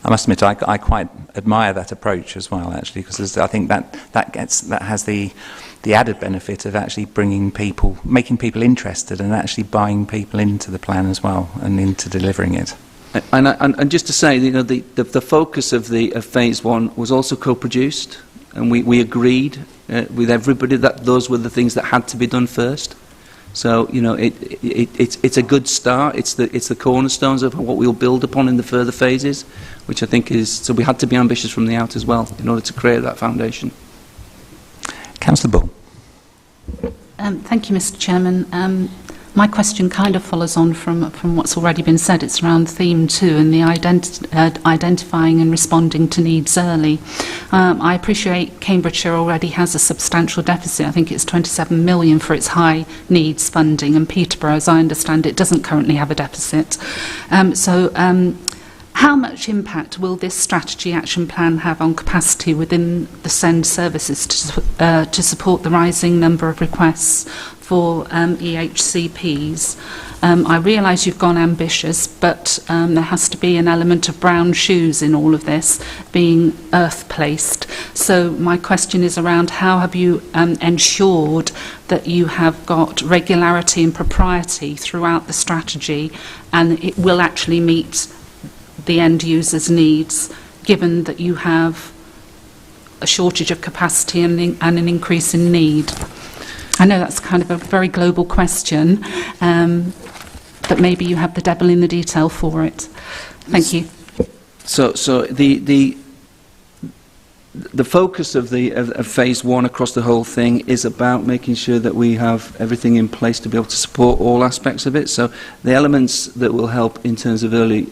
I must admit, I quite admire that approach as well, actually, because I think that has the added benefit of actually making people interested and actually buying people into the plan as well and into delivering it. And just to say, the focus of phase 1 was also co-produced. and we agreed with everybody that those were the things that had to be done first. So, you know, it's a good start. It's the cornerstones of what we'll build upon in the further phases, which I think is, so we had to be ambitious from the out as well in order to create that foundation. Councillor Bull. Thank you, Mr. Chairman. My question kind of follows on from what's already been said. It's around theme 2 and the identifying and responding to needs early. I appreciate Cambridgeshire already has a substantial deficit. I think it's 27 million for its high needs funding, and Peterborough, as I understand it, doesn't currently have a deficit. How much impact will this strategy action plan have on capacity within the SEND services to support the rising number of requests for EHCPs? I realise you've gone ambitious, but there has to be an element of brown shoes in all of this, being earth-placed. So my question is around how have you ensured that you have got regularity and propriety throughout the strategy, and it will actually meet the end user's needs, given that you have a shortage of capacity and an increase in need? I know that's kind of a very global question, but maybe you have the devil in the detail for it. Thank you. So the focus of phase 1 across the whole thing is about making sure that we have everything in place to be able to support all aspects of it. So the elements that will help in terms of early,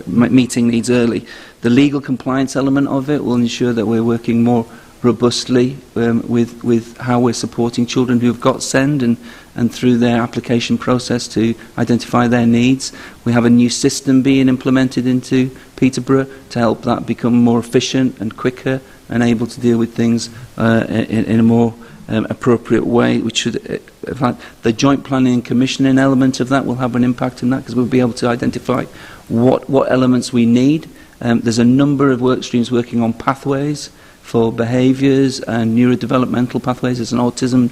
meeting needs early, the legal compliance element of it will ensure that we're working more robustly with how we're supporting children who have got SEND and through their application process to identify their needs. We have a new system being implemented into Peterborough to help that become more efficient and quicker and able to deal with things in a more appropriate way, which should, the joint planning and commissioning element of that will have an impact on that, because we'll be able to identify what elements we need. There's a number of work streams working on pathways for behaviours and neurodevelopmental pathways. There's an autism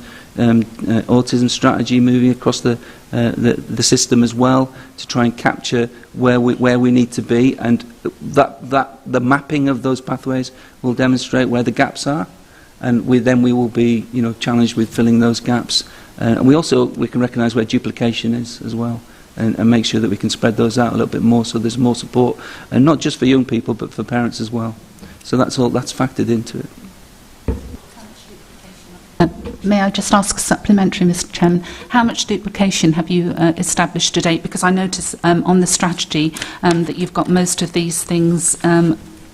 strategy moving across the system as well to try and capture where we need to be, and the mapping of those pathways will demonstrate where the gaps are, and then we will be challenged with filling those gaps, and we can recognise where duplication is as well, and make sure that we can spread those out a little bit more so there's more support, and not just for young people but for parents as well. So that's factored into it. May I just ask a supplementary, Mr. Chairman? How much duplication have you established to date? Because I notice on the strategy that you've got most of these things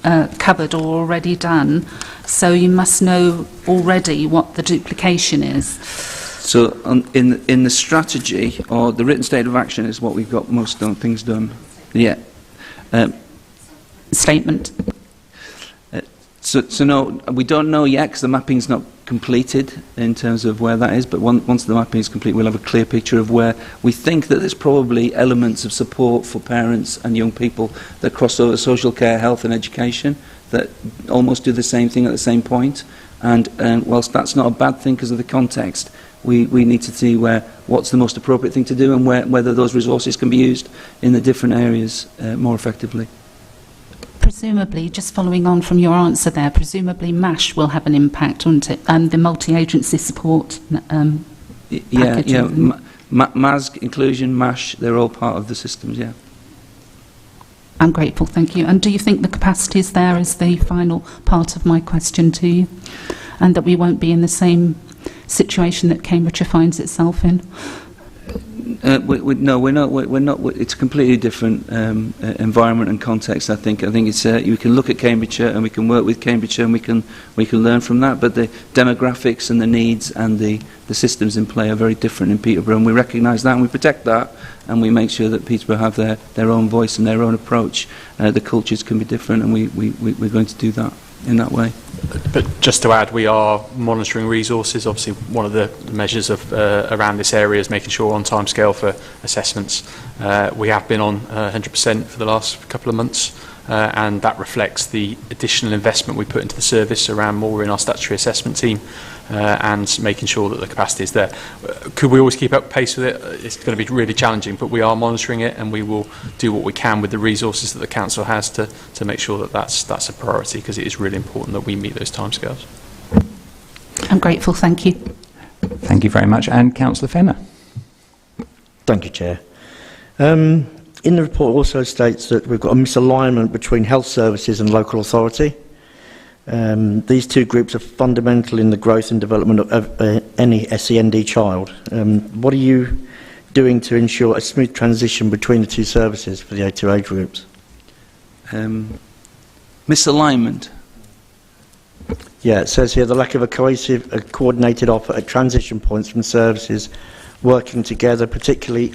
covered or already done. So you must know already what the duplication is. So in the strategy, or the written state of action, is what we've got most things done. Yeah. Statement. So no, we don't know yet because the mapping's not completed in terms of where that is, but once the mapping is complete we'll have a clear picture of where we think that there's probably elements of support for parents and young people that cross over social care, health and education that almost do the same thing at the same point, and whilst that's not a bad thing because of the context, we need to see what's the most appropriate thing to do and whether those resources can be used in the different areas more effectively. Presumably, just following on from your answer there, presumably MASH will have an impact, won't it? And the multi-agency support yeah. MASG, inclusion, MASH, they're all part of the systems, yeah. I'm grateful, thank you. And do you think the capacity is there as the final part of my question to you? And that we won't be in the same situation that Cambridgeshire finds itself in? No, we're not. It's a completely different environment and context. I think it's you can look at Cambridgeshire and we can work with Cambridgeshire and we can learn from that. But the demographics and the needs and the systems in play are very different in Peterborough, and we recognise that and we protect that, and we make sure that Peterborough have their own voice and their own approach. The cultures can be different, and we're going to do that in that way. But just to add, we are monitoring resources. Obviously, one of the measures of around this area is making sure on timescale for assessments. We have been on 100% for the last couple of months, and that reflects the additional investment we put into the service around more in our statutory assessment team and making sure that the capacity is there. Could we always keep up pace with it? It's going to be really challenging, but we are monitoring it, and we will do what we can with the resources that the council has to make sure that that's a priority, because it is really important that we meet those timescales. I'm grateful, thank you. Thank you very much. And Councillor Fenner. Thank you, Chair. In the report also states that we've got a misalignment between health services and local authority. These two groups are fundamental in the growth and development of any SEND child. What are you doing to ensure a smooth transition between the two services for the two age groups? Misalignment? Yeah, it says here the lack of a cohesive, coordinated offer at transition points from services working together, particularly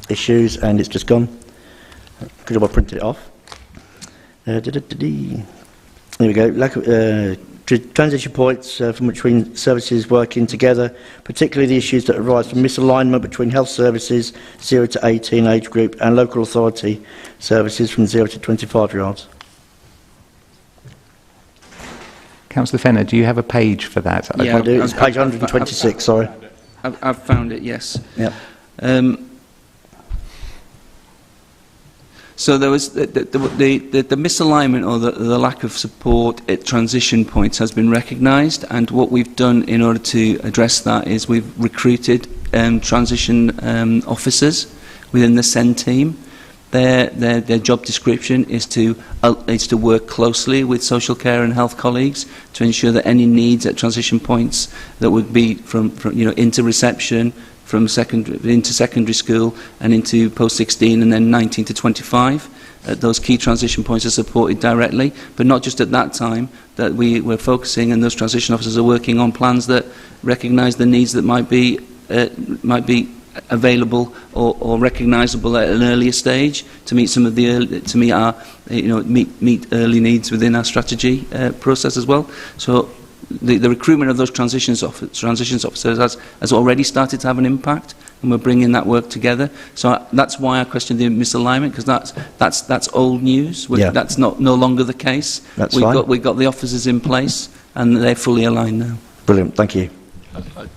issues, and it's just gone. Good job I printed it off. There we go. Lack of, transition points from between services working together, particularly the issues that arise from misalignment between health services 0 to 18 age group and local authority services from 0 to 25-year-olds. Councillor Fenner, do you have a page for that? Yeah, I do. It's page 126, sorry. I've found it, yes. Yeah. So there was the misalignment or the lack of support at transition points has been recognised, and what we've done in order to address that is we've recruited transition officers within the SEND team. Their job description is to work closely with social care and health colleagues to ensure that any needs at transition points that would be from into reception, from into secondary school and into post-16 and then 19 to 25. Those key transition points are supported directly, but not just at that time, that we're focusing, and those transition officers are working on plans that recognise the needs that might be available or recognisable at an earlier stage to meet some of the meet early needs within our strategy process as well. So the recruitment of those transitions officers has already started to have an impact, and we're bringing that work together. So that's why I question the misalignment, because that's old news. That's no longer the case. We've got the officers in place, and they're fully aligned now. Brilliant, thank you.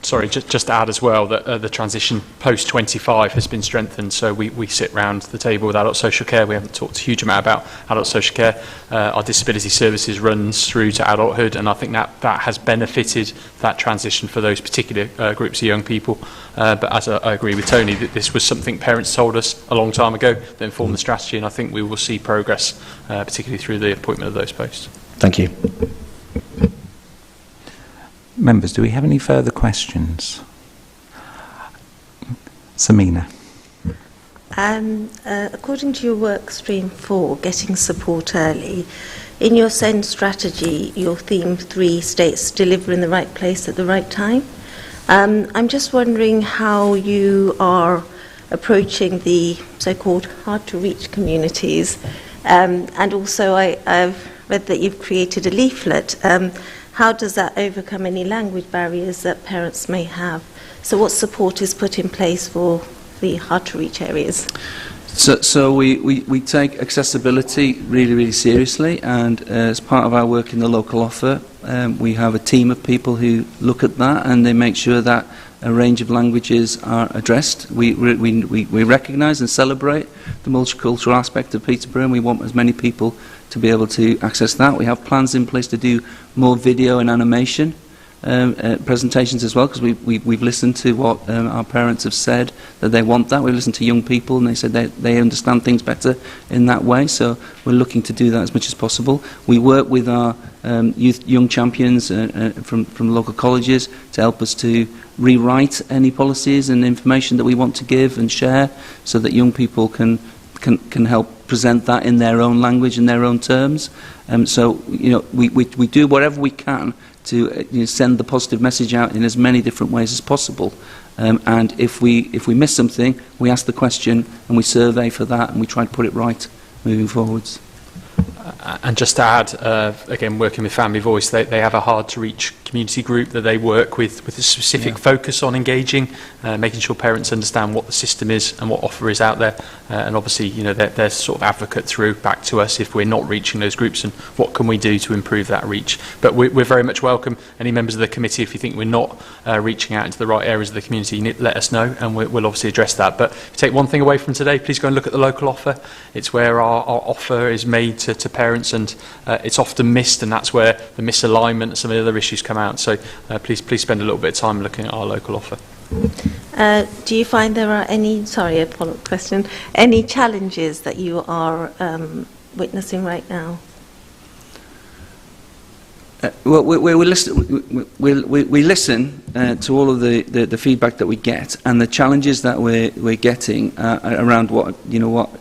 Sorry, just to add as well that the transition post-25 has been strengthened, so we sit round the table with adult social care. We haven't talked a huge amount about adult social care. Our disability services runs through to adulthood, and I think that has benefited that transition for those particular groups of young people. But as I agree with Tony, that this was something parents told us a long time ago that informed the strategy, and I think we will see progress, particularly through the appointment of those posts. Thank you. Members, do we have any further questions? Samina. According to your work stream 4, getting support early, in your SEND strategy, your theme 3 states deliver in the right place at the right time. I'm just wondering how you are approaching the so-called hard-to-reach communities. And also I've read that you've created a leaflet. How does that overcome any language barriers that parents may have? So what support is put in place for the hard-to-reach areas? So we take accessibility really, really seriously, and as part of our work in the local offer, we have a team of people who look at that, and they make sure that a range of languages are addressed. We recognise and celebrate the multicultural aspect of Peterborough, and we want as many people to be able to access that. We have plans in place to do more video and animation presentations as well, because we've listened to what our parents have said that they want that. We've listened to young people, and they said they understand things better in that way, so we're looking to do that as much as possible. We work with our young champions from local colleges to help us to rewrite any policies and information that we want to give and share, so that young people can help present that in their own language and their own terms. So we do whatever we can to send the positive message out in as many different ways as possible. And if we miss something, we ask the question and we survey for that, and we try to put it right moving forwards. And just to add, again, working with Family Voice, they have a hard-to-reach community group that they work with a specific focus on engaging, making sure parents understand what the system is and what offer is out there, and obviously, you know, they're sort of advocate through back to us if we're not reaching those groups and what can we do to improve that reach. But we're very much welcome any members of the committee, if you think we're not reaching out into the right areas of the community, let us know and we'll obviously address that. But if you take one thing away from today, please go and look at the local offer. It's where our offer is made to parents, and it's often missed, and that's where the misalignment and some of the other issues come out. So please spend a little bit of time looking at our local offer. Do you find there are any, sorry, a follow-up question, any challenges that you are witnessing right now? Well, we listen to all of the feedback that we get, and the challenges that we're getting around what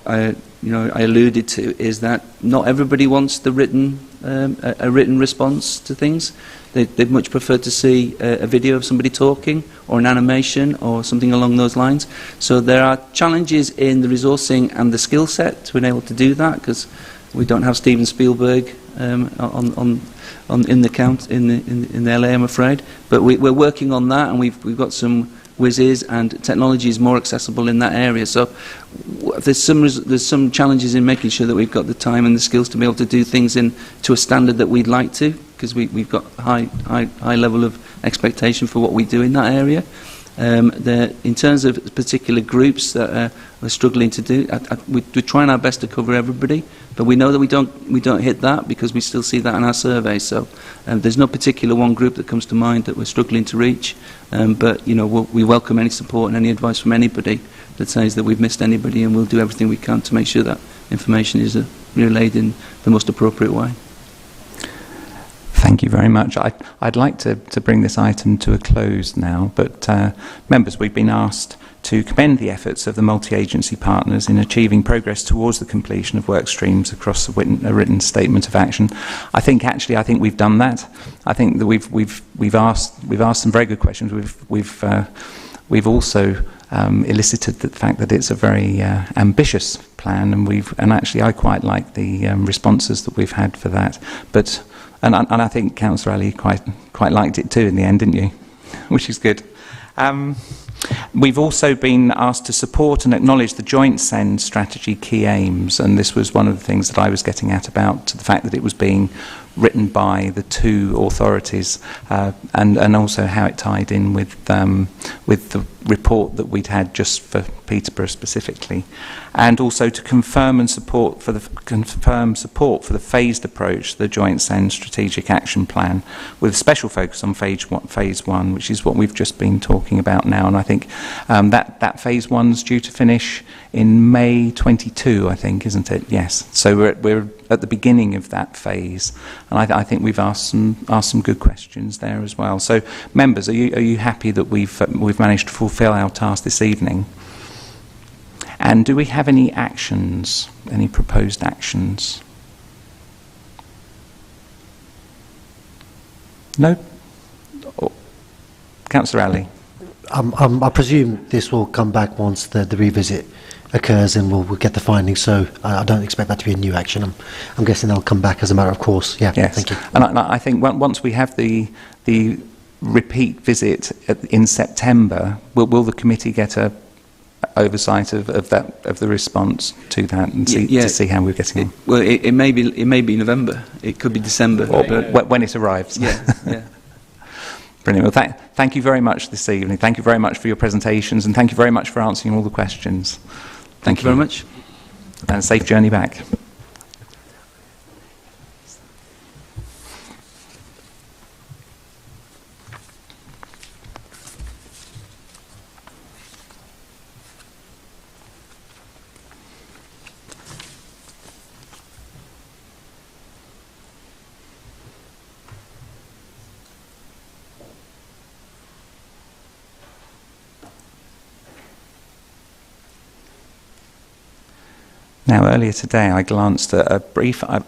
I alluded to is that not everybody wants the written a written response to things. They'd much prefer to see a video of somebody talking or an animation or something along those lines. So there are challenges in the resourcing and the skill set to be able to do that, because we don't have Steven Spielberg in the LA, I'm afraid. But we're working on that, and we've got some whizzes, and technology is more accessible in that area. So there's some challenges in making sure that we've got the time and the skills to be able to do things to a standard that we'd like to, because we've got high level of expectation for what we do in that area. In terms of particular groups that we're struggling to do, we're trying our best to cover everybody, but we know that we don't hit that, because we still see that in our survey. So there's no particular one group that comes to mind that we're struggling to reach, but we welcome any support and any advice from anybody that says that we've missed anybody, and we'll do everything we can to make sure that information is relayed in the most appropriate way. Thank you very much. I'd like to bring this item to a close now, but members, we've been asked to commend the efforts of the multi-agency partners in achieving progress towards the completion of work streams across a written statement of action. I think we've done that. I think that we've asked some very good questions. We've also elicited the fact that it's a very ambitious plan, and actually I quite like the responses that we've had for that. But and I think Councillor Ayres quite liked it too in the end, didn't you? Which is good. We've also been asked to support and acknowledge the joint SEND strategy key aims, and this was one of the things that I was getting at about the fact that it was being written by the two authorities, and also how it tied in with the report that we'd had just for Peterborough specifically, and also to confirm support for the phased approach to the joint SEND strategic action plan, with a special focus on phase one, which is what we've just been talking about now. And I think that phase one's due to finish in May 22, I think, isn't it? Yes. So we're at the beginning of that phase, and I think we've asked some good questions there as well. So, members, are you happy that we've managed to fulfil our task this evening? And do we have any actions, any proposed actions? No? Councillor Ayres. I presume this will come back once the revisit occurs, and we'll get the findings. So I don't expect that to be a new action. I'm guessing they'll come back as a matter of course. Yeah. Yes. Thank you. And I think once we have the repeat visit in September, will the committee get a oversight of the response to that, and to see how we're getting on? Well, it may be November. It could be December. Or when it arrives. Yeah. Brilliant. Well, thank you very much this evening. Thank you very much for your presentations, and thank you very much for answering all the questions. Thank you very much. And safe journey back. Now, earlier today, I glanced at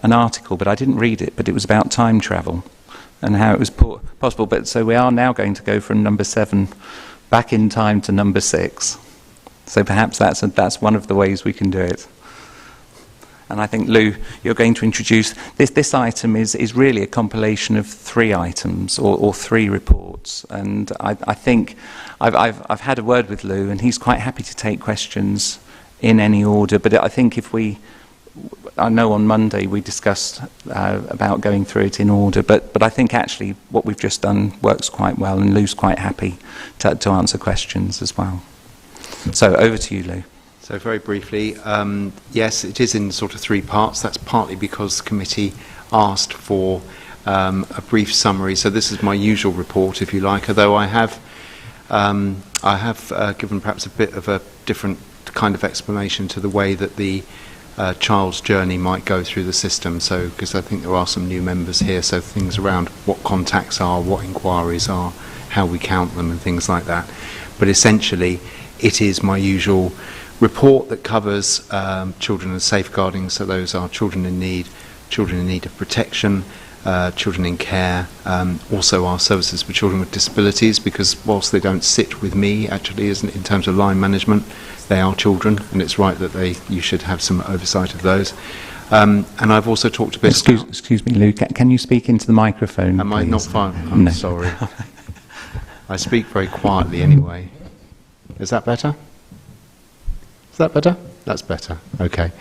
an article, but I didn't read it, but it was about time travel and how it was possible. But so we are now going to go from number 7 back in time to number 6. So perhaps that's one of the ways we can do it. And I think, Lou, you're going to introduce... This item is really a compilation of 3 items or 3 reports. And I think I've had a word with Lou, and he's quite happy to take questions in any order. But I think I know on Monday we discussed about going through it in order, but I think actually what we've just done works quite well, and Lou's quite happy to answer questions as well. So over to you, Lou. So very briefly, yes, it is in sort of 3 parts. That's partly because the committee asked for a brief summary. So this is my usual report, if you like, although I have given perhaps a bit of a different kind of explanation to the way that the child's journey might go through the system. So, because I think there are some new members here, so things around what contacts are, what inquiries are, how we count them, and things like that. But essentially, it is my usual report that covers children and safeguarding. So those are children in need of protection, children in care, also our services for children with disabilities, because whilst they don't sit with me actually in terms of line management, they are children, and it's right that you should have some oversight of those. And I've also talked a bit... Excuse me, Lou, can you speak into the microphone, Am please? I not fine? I'm sorry. I speak very quietly anyway. Is that better? Is that better? That's better. Okay.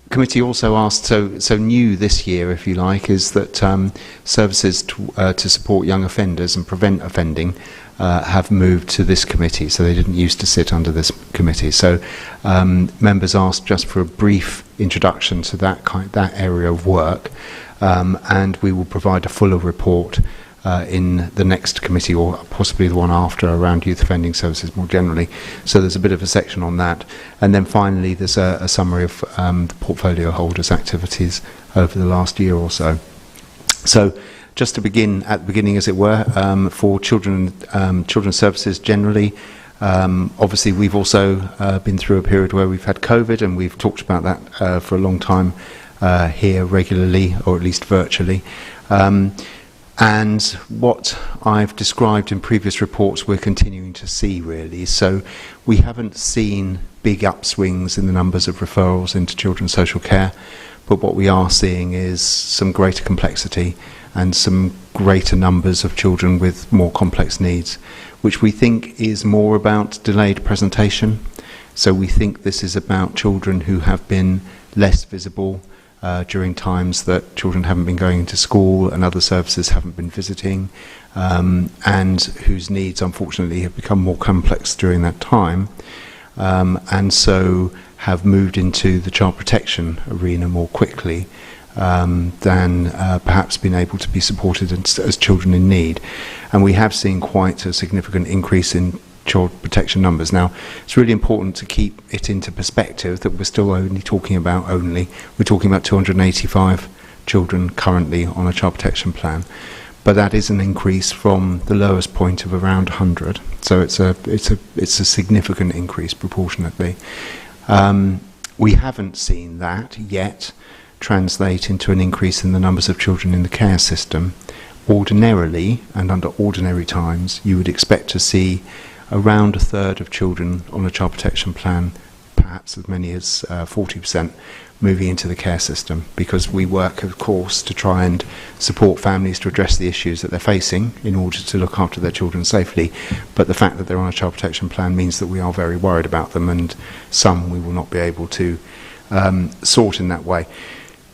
Committee also asked, so new this year, if you like, is that services to support young offenders and prevent offending have moved to this committee, so they didn't used to sit under this committee. So members asked just for a brief introduction to that area of work, and we will provide a fuller report in the next committee, or possibly the one after, around youth offending services more generally. So there's a bit of a section on that. And then finally there's a summary of the portfolio holders' activities over the last year or so. So just to begin at the beginning, as it were, for children's services generally, obviously we've also been through a period where we've had COVID, and we've talked about that for a long time here regularly, or at least virtually. And what I've described in previous reports we're continuing to see, really. So we haven't seen big upswings in the numbers of referrals into children's social care, but what we are seeing is some greater complexity and some greater numbers of children with more complex needs, which we think is more about delayed presentation. So we think this is about children who have been less visible during times that children haven't been going to school and other services haven't been visiting, and whose needs unfortunately have become more complex during that time, and so have moved into the child protection arena more quickly than perhaps been able to be supported as children in need. And we have seen quite a significant increase in child protection numbers. Now, it's really important to keep it into perspective that we're still we're talking about 285 children currently on a child protection plan, but that is an increase from the lowest point of around 100. So it's a significant increase proportionately. We haven't seen that yet translate into an increase in the numbers of children in the care system. Ordinarily, and under ordinary times, you would expect to see around a third of children on a child protection plan, perhaps as many as 40%, moving into the care system, because we work, of course, to try and support families to address the issues that they're facing in order to look after their children safely. But the fact that they're on a child protection plan means that we are very worried about them, and some we will not be able to sort in that way.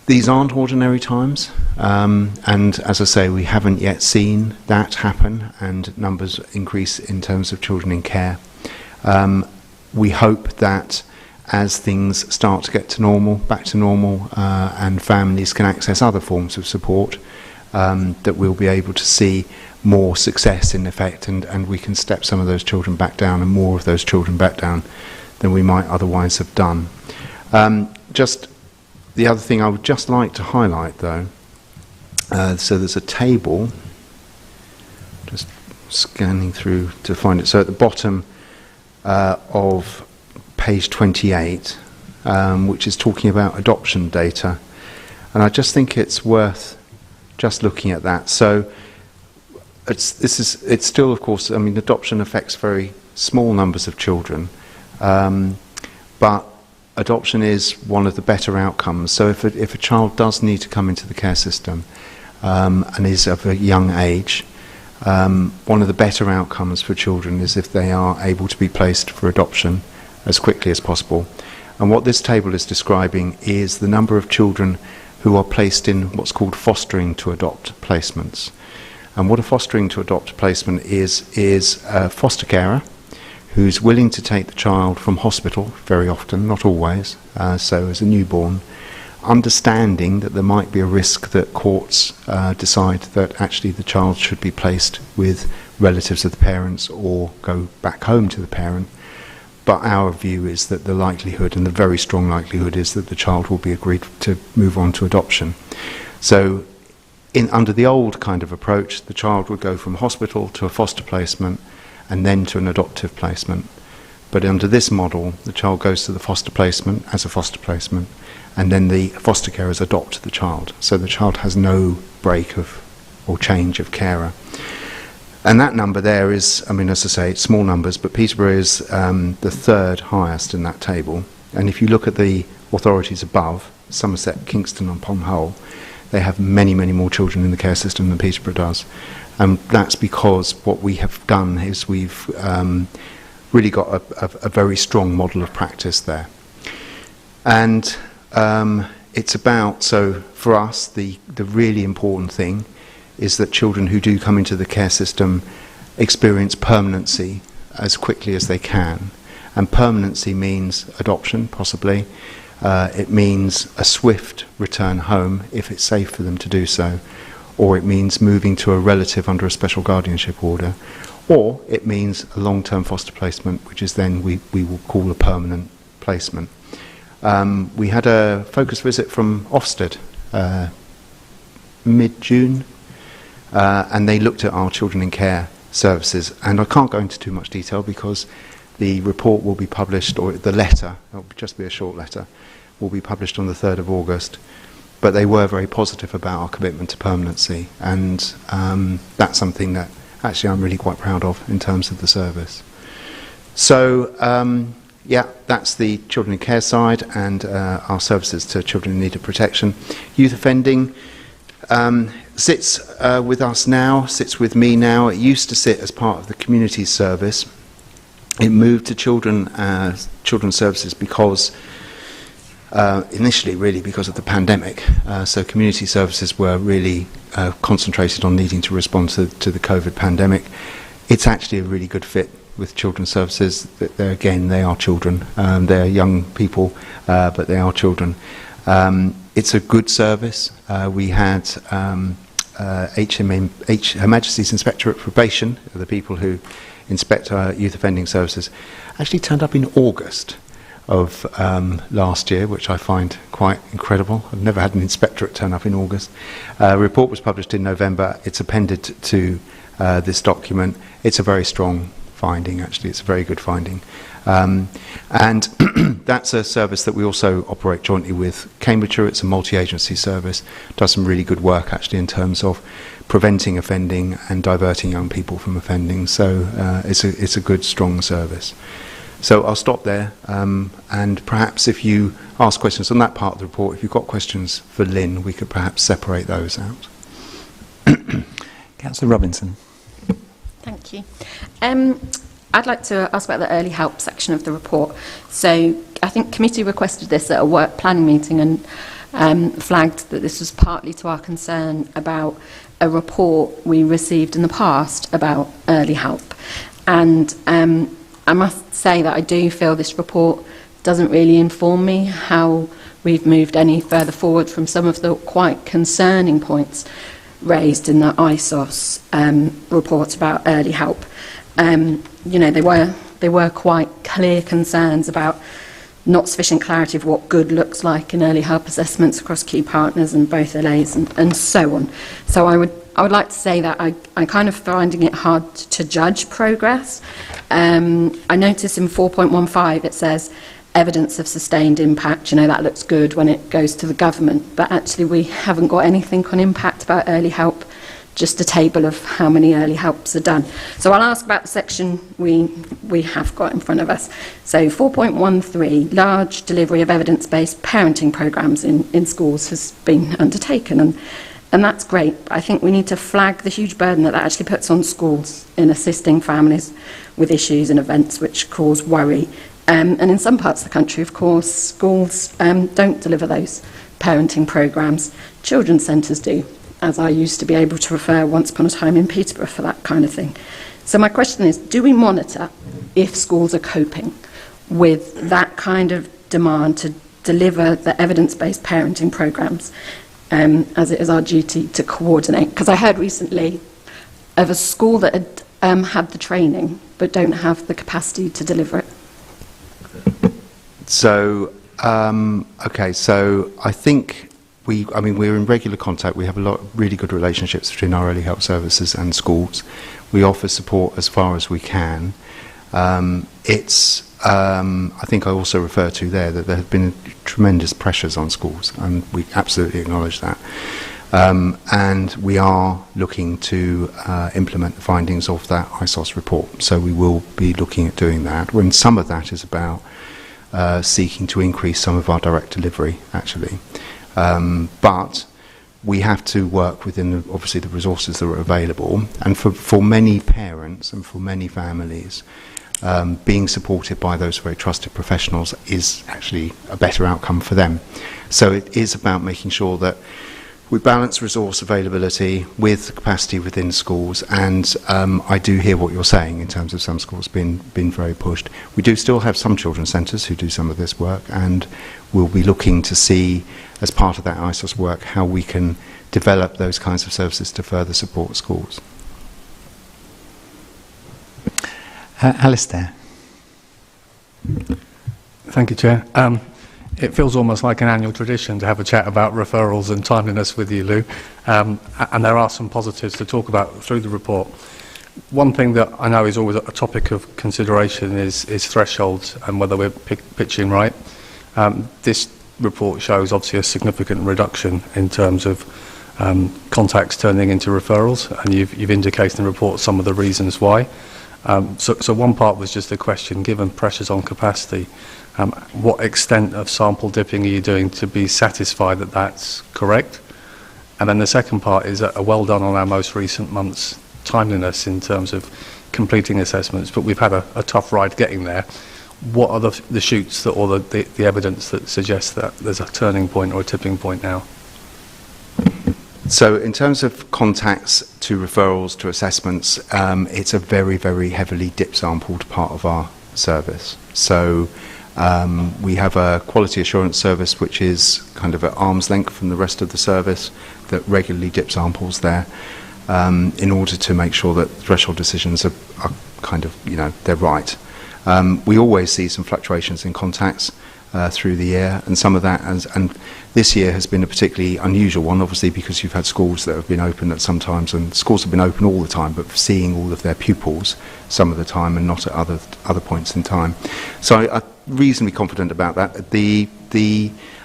These aren't ordinary times, and as I say, we haven't yet seen that happen and numbers increase in terms of children in care. We hope that as things start to get to normal, back to normal, and families can access other forms of support, that we'll be able to see more success in effect, and we can step some of those children back down, and more of those children back down than we might otherwise have done. Just the other thing I would just like to highlight, though, so there's a table, just scanning through to find it. So at the bottom of page 28, which is talking about adoption data, and I just think it's worth just looking at that. So it's still, of course, I mean, adoption affects very small numbers of children, but adoption is one of the better outcomes. So if a child does need to come into the care system and is of a young age, one of the better outcomes for children is if they are able to be placed for adoption as quickly as possible. And what this table is describing is the number of children who are placed in what's called fostering to adopt placements. And what a fostering to adopt placement is a foster carer who's willing to take the child from hospital, very often, not always, so as a newborn, understanding that there might be a risk that courts decide that actually the child should be placed with relatives of the parents or go back home to the parent. But our view is that the likelihood, and the very strong likelihood, is that the child will be agreed to move on to adoption. So under the old kind of approach, the child would go from hospital to a foster placement and then to an adoptive placement. But under this model, the child goes to the foster placement as a foster placement, and then the foster carers adopt the child. So the child has no break of or change of carer. And that number there is, I mean, as I say, it's small numbers, but Peterborough is the third highest in that table. And if you look at the authorities above, Somerset, Kingston upon Hull, they have many, many more children in the care system than Peterborough does. And that's because what we have done is we've really got a very strong model of practice there. And it's about, so for us, the really important thing is that children who do come into the care system experience permanency as quickly as they can. And permanency means adoption, possibly. It means a swift return home, if it's safe for them to do so. Or it means moving to a relative under a special guardianship order. Or it means a long-term foster placement, which is then we will call a permanent placement. We had a focus visit from Ofsted mid-June, and they looked at our children in care services. And I can't go into too much detail because the report will be published, or the letter, it will just be a short letter, will be published on the 3rd of August. But they were very positive about our commitment to permanency, and that's something that actually I'm really quite proud of in terms of the service. So, yeah, that's the children in care side and our services to children in need of protection. Youth offending sits with us now, sits with me now. It used to sit as part of the community service. It moved to children's services because initially really because of the pandemic. So community services were really concentrated on needing to respond to the COVID pandemic. It's actually a really good fit with children's services. Again, they are children. They're young people, but they are children. It's a good service. We had Her Majesty's Inspectorate for Probation, the people who inspect our youth offending services, actually turned up in August of last year, which I find quite incredible. I've never had an inspectorate turn up in August. A report was published in November. It's appended to this document. It's a very strong finding, actually. It's a very good finding. And that's a service that we also operate jointly with Cambridgeshire. It's a multi-agency service. Does some really good work, actually, in terms of preventing offending and diverting young people from offending. So it's a good, strong service. So I'll stop there, and perhaps if you ask questions on that part of the report, if you've got questions for Lynn, we could perhaps separate those out. Councillor Robinson. Thank you. I'd like to ask about the early help section of the report. So I think committee requested this at a work planning meeting and flagged that this was partly to our concern about a report we received in the past about early help. And I must say that I do feel this report doesn't really inform me how we've moved any further forward from some of the quite concerning points raised in the ISOS report about early help. You know, they were quite clear concerns about not sufficient clarity of what good looks like in early help assessments across key partners and both LAs and so on. So I would like to say that I'm kind of finding it hard to judge progress. I notice in 4.15 it says evidence of sustained impact. You know, that looks good when it goes to the government, but actually we haven't got anything on impact about early help just a table of how many early helps are done. So I'll ask about the section we have got in front of us. So 4.13, large delivery of evidence-based parenting programmes in schools has been undertaken, and that's great. But I think we need to flag the huge burden that actually puts on schools in assisting families with issues and events which cause worry. And in some parts of the country, of course, schools don't deliver those parenting programmes. Children's centres do, as I used to be able to refer once upon a time in Peterborough for that kind of thing. So my question is, do we monitor if schools are coping with that kind of demand to deliver the evidence-based parenting programmes, as it is our duty to coordinate? Because I heard recently of a school that had had the training but don't have the capacity to deliver it. So, okay, so I think we're in regular contact. We have a lot of really good relationships between our early help services and schools. We offer support as far as we can. I think I also refer to there that there have been tremendous pressures on schools, and we absolutely acknowledge that. And we are looking to implement the findings of that ISOS report. So we will be looking at doing that. When some of that is about seeking to increase some of our direct delivery, actually. But we have to work within, obviously, the resources that are available. And for many parents and for many families, being supported by those very trusted professionals is actually a better outcome for them. So it is about making sure that we balance resource availability with capacity within schools, and I do hear what you're saying in terms of some schools being very pushed. We do still have some children's centres who do some of this work, and we'll be looking to see, as part of that ISOS work, how we can develop those kinds of services to further support schools. Alistair. Thank you, Chair. It feels almost like an annual tradition to have a chat about referrals and timeliness with you, Lou. And there are some positives to talk about through the report. One thing that I know is always a topic of consideration is thresholds and whether we're pitching right. This report shows obviously a significant reduction in terms of contacts turning into referrals, and you've indicated in the report some of the reasons why. So one part was just a question, given pressures on capacity, what extent of sample dipping are you doing to be satisfied that that's correct? And then the second part is a well done on our most recent month's timeliness in terms of completing assessments, but we've had a tough ride getting there. What are the shoots that, or the evidence that suggests that there's a turning point or a tipping point now? So in terms of contacts to referrals to assessments, it's a very, very heavily dip sampled part of our service. So we have a quality assurance service which is kind of at arm's length from the rest of the service that regularly dip samples there in order to make sure that threshold decisions are kind of, they're right. We always see some fluctuations in contacts through the year, and some of that, and this year has been a particularly unusual one, obviously, because you've had schools that have been open at some times, and schools have been open all the time, but seeing all of their pupils some of the time and not at other points in time. So I'm reasonably confident about that.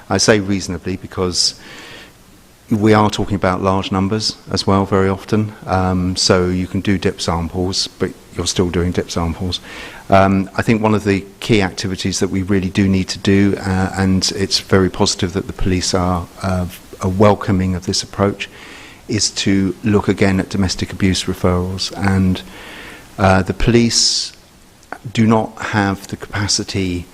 I say reasonably because we are talking about large numbers as well very often, so you can do dip samples, but you're still doing dip samples. I think one of the key activities that we really do need to do, and it's very positive that the police are welcoming of this approach, is to look again at domestic abuse referrals. And the police do not have the capacity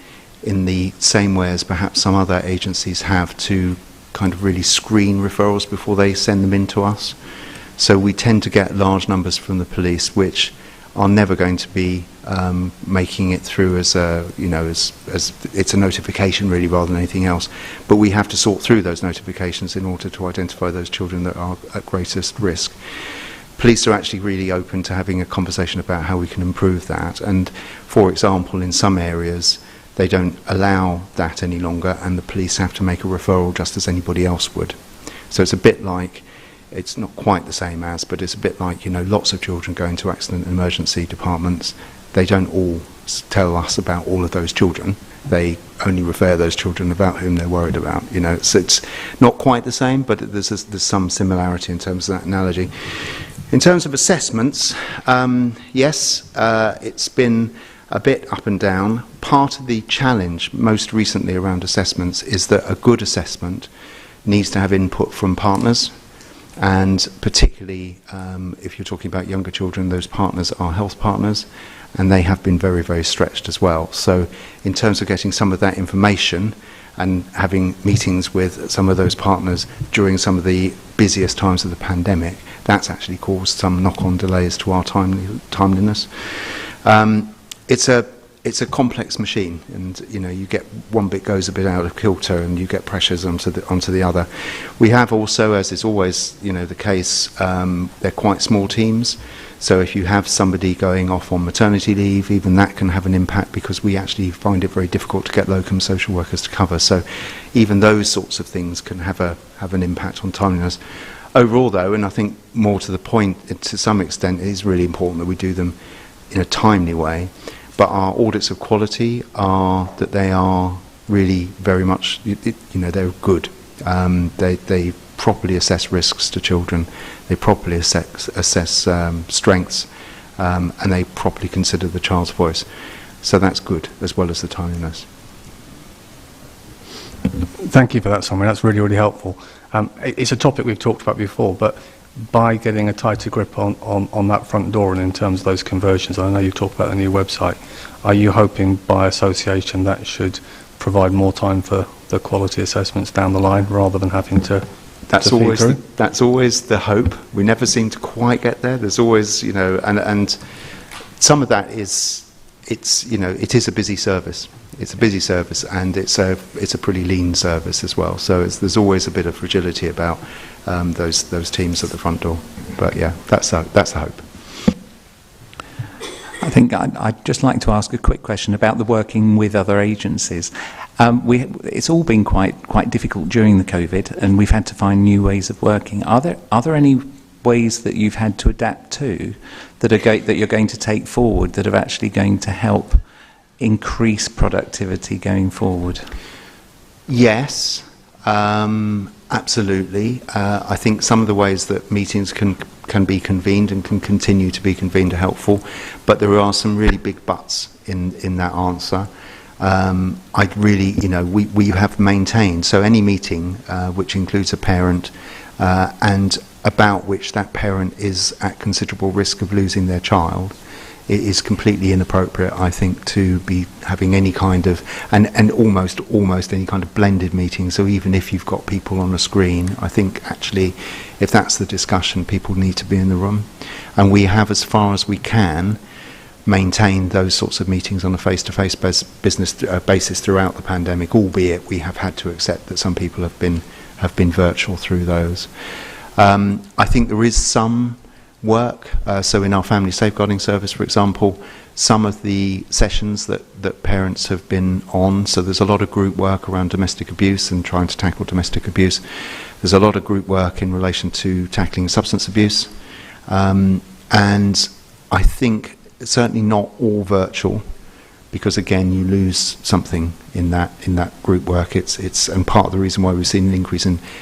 in the same way as perhaps some other agencies have to kind of really screen referrals before they send them in to us. So we tend to get large numbers from the police which are never going to be making it through as a, as it's a notification really rather than anything else. But we have to sort through those notifications in order to identify those children that are at greatest risk. Police are actually really open to having a conversation about how we can improve that. And for example, in some areas, they don't allow that any longer, and the police have to make a referral just as anybody else would. So it's a bit like, it's not quite the same as, but it's a bit like, lots of children go into accident and emergency departments. They don't all tell us about all of those children. They only refer those children about whom they're worried about. It's not quite the same, but there's some similarity in terms of that analogy. In terms of assessments, yes, it's been a bit up and down. Part of the challenge most recently around assessments is that a good assessment needs to have input from partners, and particularly if you're talking about younger children, those partners are health partners, and they have been very, very stretched as well. So in terms of getting some of that information and having meetings with some of those partners during some of the busiest times of the pandemic, that's actually caused some knock-on delays to our timeliness. It's a complex machine, and you get one bit goes a bit out of kilter, and you get pressures onto the other. We have also, as is always the case, they're quite small teams. So if you have somebody going off on maternity leave, even that can have an impact, because we actually find it very difficult to get locum social workers to cover. So even those sorts of things can have an impact on timeliness. Overall, though, and I think more to the point, to some extent, it is really important that we do them in a timely way. But our audits of quality are that they are really very much, they're good. They properly assess risks to children, they properly assess strengths, and they properly consider the child's voice. So that's good, as well as the timeliness. Thank you for that, Simon. That's really, really helpful. It's a topic we've talked about before, but by getting a tighter grip on that front door and in terms of those conversions, I know you talked about the new website, are you hoping by association that should provide more time for the quality assessments down the line, rather than having to That's always the hope. We never seem to quite get there. There's always, and some of that is, it is a busy service. It's a busy service, and it's a pretty lean service as well. So there's always a bit of fragility about those teams at the front door. But yeah, that's the hope. I think I'd just like to ask a quick question about the working with other agencies. It's all been quite difficult during the COVID, and we've had to find new ways of working. Are there any ways that you've had to adapt to that you're going to take forward that are actually going to help increase productivity going forward? Yes, absolutely. I think some of the ways that meetings can be convened and can continue to be convened are helpful, but there are some really big buts in that answer. I'd really, we have maintained, so any meeting which includes a parent and about which that parent is at considerable risk of losing their child, it is completely inappropriate, I think, to be having any kind of, and almost any kind of blended meeting. So even if you've got people on a screen, I think actually, if that's the discussion, people need to be in the room. And we have, as far as we can, maintained those sorts of meetings on a face-to-face basis throughout the pandemic, albeit we have had to accept that some people have been virtual through those. I think there is some work, so in our family safeguarding service, for example, some of the sessions that parents have been on, so there's a lot of group work around domestic abuse and trying to tackle domestic abuse. There's a lot of group work in relation to tackling substance abuse, and I think certainly not all virtual, because again you lose something in that group work. It's and part of the reason why we've seen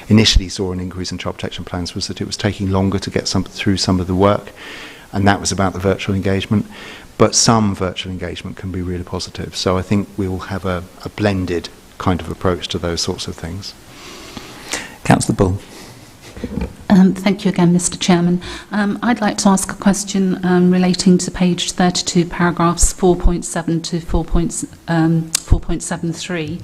initially saw an increase in child protection plans was that it was taking longer to get through some of the work, and that was about the virtual engagement. But some virtual engagement can be really positive. So I think we'll have a blended kind of approach to those sorts of things. Councillor Bull. Thank you again, Mr. Chairman. I'd like to ask a question relating to page 32, paragraphs 4.7 to 4.73.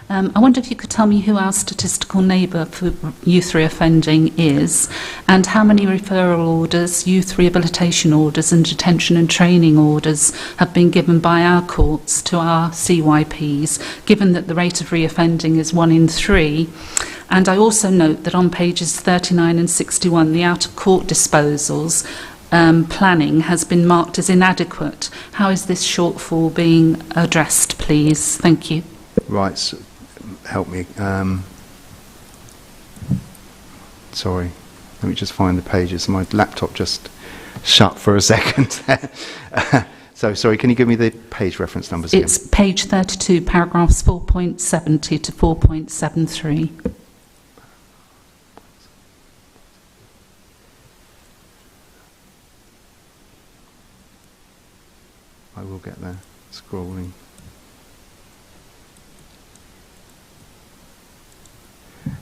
I wonder if you could tell me who our statistical neighbour for youth reoffending is, and how many referral orders, youth rehabilitation orders and detention and training orders have been given by our courts to our CYPs, given that the rate of reoffending is 1 in 3. And I also note that on pages 39 and 61, the out-of-court disposals planning has been marked as inadequate. How is this shortfall being addressed, please? Thank you. Right, so help me. Sorry, let me just find the pages. My laptop just shut for a second. So, sorry, can you give me the page reference numbers again? It's page 32, paragraphs 4.70 to 4.73. I will get there. Scrolling.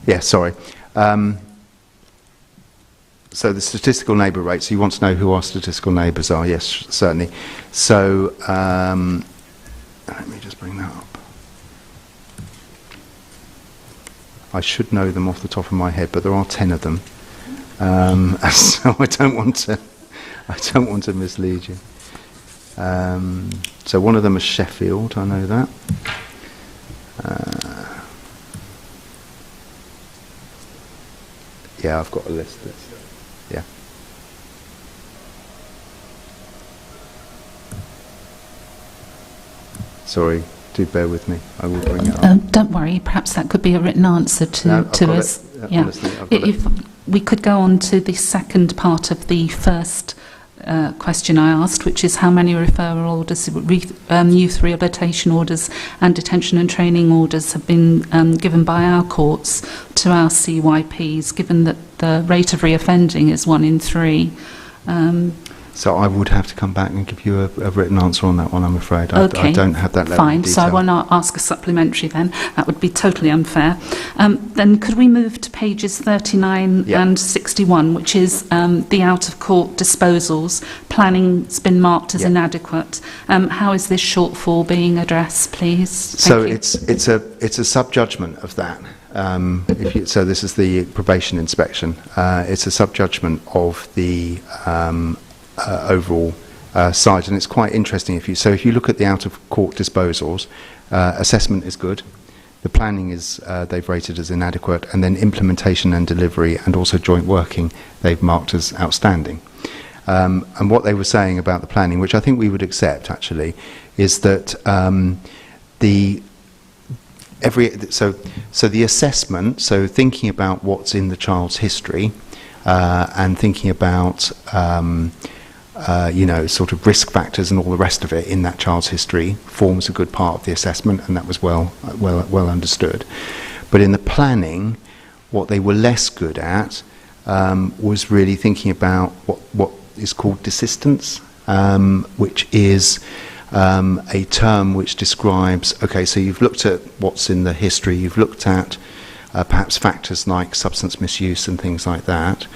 Yeah, sorry. So the statistical neighbour rates, you want to know who our statistical neighbours are? Yes, certainly. So let me just bring that up. I should know them off the top of my head, but there are 10 of them. So I don't want to mislead you. So one of them is Sheffield, I know that. Yeah, I've got a list. Yeah. Sorry, do bear with me. I will bring it up. Don't worry, perhaps that could be a written answer to us. Yeah. Honestly, I've got If we could go on to the second part of the first question I asked, which is how many referral orders, youth rehabilitation orders and detention and training orders have been given by our courts to our CYPs, given that the rate of reoffending is 1 in 3. So I would have to come back and give you a written answer on that one, I'm afraid. Okay. I don't have that level Fine, of detail. so I will not ask a supplementary then. That would be totally unfair. Then could we move to pages 39 and 61, which is the out-of-court disposals. Planning's been marked as inadequate. How is this shortfall being addressed, please? So it's a sub-judgment of that. So this is the probation inspection. It's a sub-judgment of the overall side, and it's quite interesting. If you look at the out-of-court disposals, assessment is good. The planning is they've rated as inadequate, and then implementation and delivery, and also joint working, they've marked as outstanding. And what they were saying about the planning, which I think we would accept actually, is that the assessment, so thinking about what's in the child's history, and thinking about sort of risk factors and all the rest of it in that child's history forms a good part of the assessment, and that was well understood. But in the planning, what they were less good at was really thinking about what is called desistance, which is a term which describes, okay, so you've looked at what's in the history, you've looked at perhaps factors like substance misuse and things like that.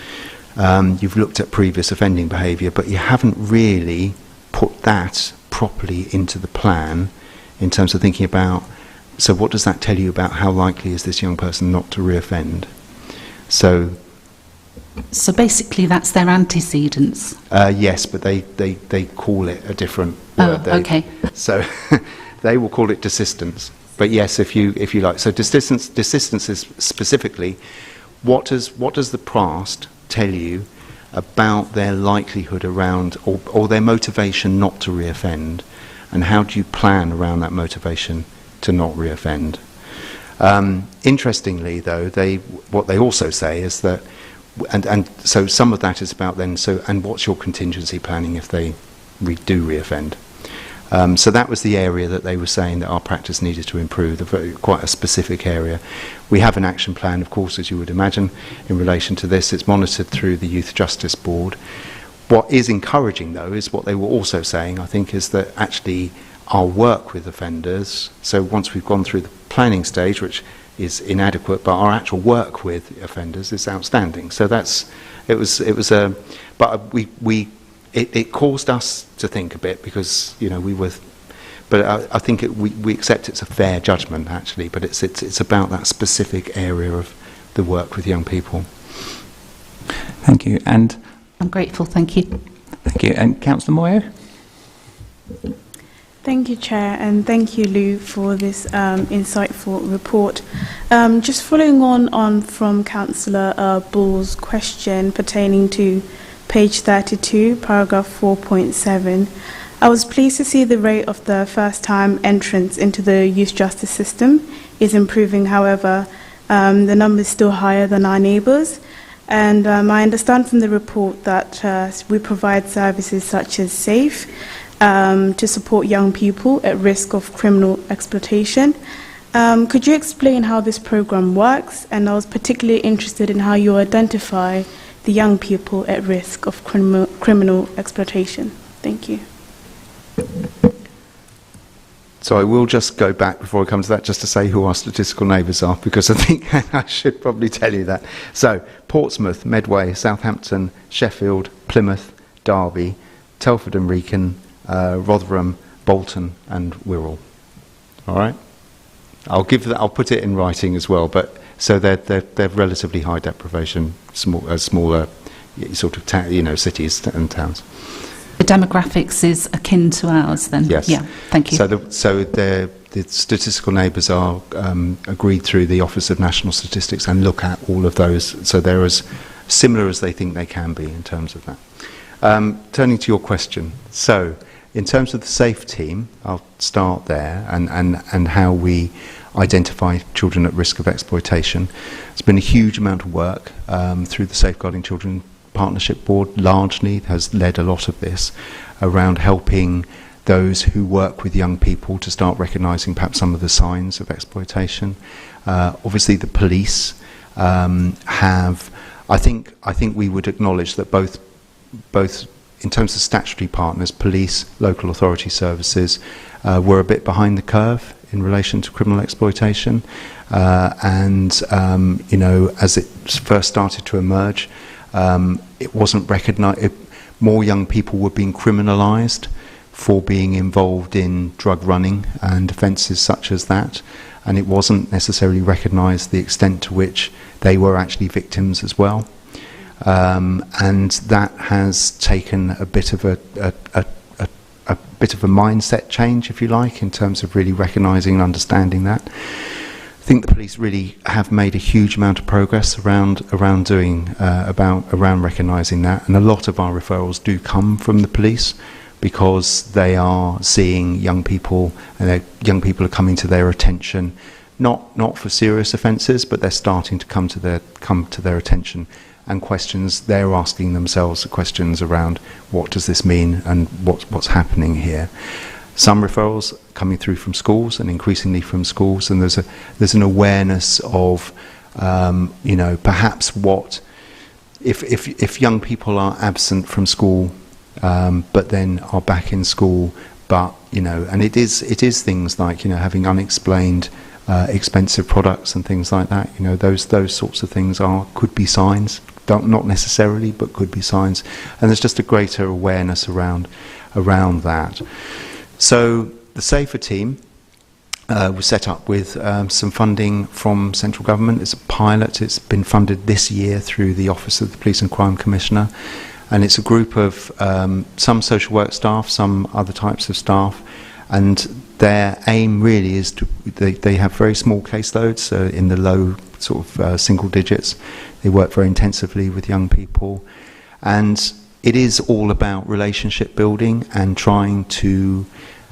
You've looked at previous offending behaviour, but you haven't really put that properly into the plan in terms of thinking about, so what does that tell you about how likely is this young person not to reoffend? So basically that's their antecedents? Yes, but they call it a different word. Okay. So they will call it desistance. But yes, if you like. So desistance is specifically what does the past tell you about their likelihood around or their motivation not to reoffend, and how do you plan around that motivation to not reoffend? Interestingly, though, what they also say is that, and so some of that is about then. So, and what's your contingency planning if they do reoffend? So that was the area that they were saying that our practice needed to improve, quite a specific area. We have an action plan, of course, as you would imagine, in relation to this. It's monitored through the Youth Justice Board. What is encouraging, though, is what they were also saying, I think, is that actually our work with offenders, so once we've gone through the planning stage, which is inadequate, but our actual work with offenders is outstanding. So it caused us to think a bit, because we were, but I think we accept it's a fair judgment actually, but it's about that specific area of the work with young people. Thank you, and I'm grateful. Thank you. Thank you, and Councillor Moyo. Thank you, Chair, and thank you, Lou, for this insightful report. Just following on from Councillor Bull's question pertaining to page 32, paragraph 4.7, I was pleased to see the rate of the first-time entrance into the youth justice system is improving. However, the number is still higher than our neighbours. And I understand from the report that we provide services such as SAFE to support young people at risk of criminal exploitation. Could you explain how this program works? And I was particularly interested in how you identify the young people at risk of criminal exploitation. Thank you. So I will just go back before I come to that, just to say who our statistical neighbours are, because I think I should probably tell you that. So Portsmouth, Medway, Southampton, Sheffield, Plymouth, Derby, Telford and Wrekin, Rotherham, Bolton and Wirral. All right? I'll put it in writing as well, but so they're relatively high deprivation, smaller sort of cities and towns. The demographics is akin to ours, then. Yes. Yeah. Thank you. So the statistical neighbours are agreed through the Office of National Statistics and look at all of those. So they're as similar as they think they can be in terms of that. Turning to your question, so in terms of the SAFE team, I'll start there and how we identify children at risk of exploitation. There's been a huge amount of work through the Safeguarding Children Partnership Board, largely has led a lot of this around helping those who work with young people to start recognising perhaps some of the signs of exploitation. Obviously the police have, I think we would acknowledge that both in terms of statutory partners, police, local authority services, were a bit behind the curve in relation to criminal exploitation. As it first started to emerge, it wasn't recognised. More young people were being criminalised for being involved in drug running and offences such as that, and it wasn't necessarily recognised the extent to which they were actually victims as well. And that has taken a bit of a mindset change, if you like, in terms of really recognising and understanding that. I think the police really have made a huge amount of progress around recognising that, and a lot of our referrals do come from the police because they are seeing young people, and young people are coming to their attention, not for serious offences, but they're starting to come to their attention, and questions they're asking themselves, questions around what does this mean and what's happening here. Some referrals coming through from schools, and increasingly from schools, and there's an awareness of perhaps what if young people are absent from school but then are back in school, but and it is things like having unexplained expensive products and things like that. Those sorts of things could be signs, not necessarily, but could be signs, and there's just a greater awareness around that. So the SAFER team was set up with some funding from central government. It's a pilot. It's been funded this year through the Office of the Police and Crime Commissioner, and it's a group of some social work staff, some other types of staff, and their aim really is they have very small caseloads, in the low sort of single digits. They work very intensively with young people, and it is all about relationship building and trying to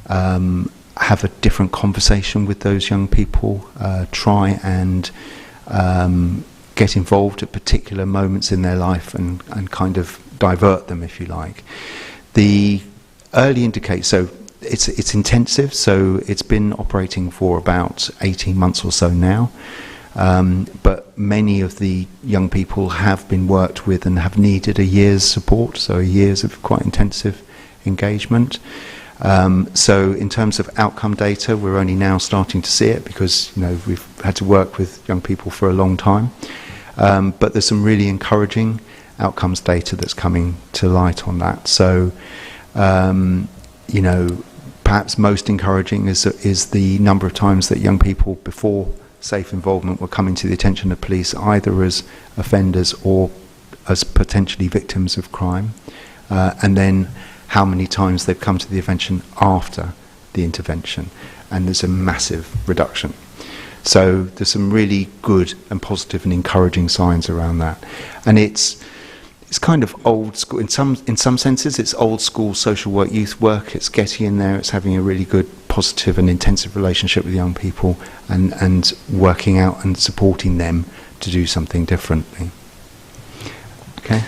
have a different conversation with those young people, try and get involved at particular moments in their life and kind of divert them, if you like. The early indicators, so it's intensive, so it's been operating for about 18 months or so now. But many of the young people have been worked with and have needed a year's support, so years of quite intensive engagement. So in terms of outcome data, we're only now starting to see it because we've had to work with young people for a long time. But there's some really encouraging outcomes data that's coming to light on that. So perhaps most encouraging is the number of times that young people before SAFE involvement were coming to the attention of police either as offenders or as potentially victims of crime, and then how many times they've come to the intervention after the intervention, and there's a massive reduction. So there's some really good and positive and encouraging signs around that, and it's kind of old school in some senses. It's old school social work, youth work. It's getting in there. It's having a really good, positive and intensive relationship with young people, and working out and supporting them to do something differently. Okay.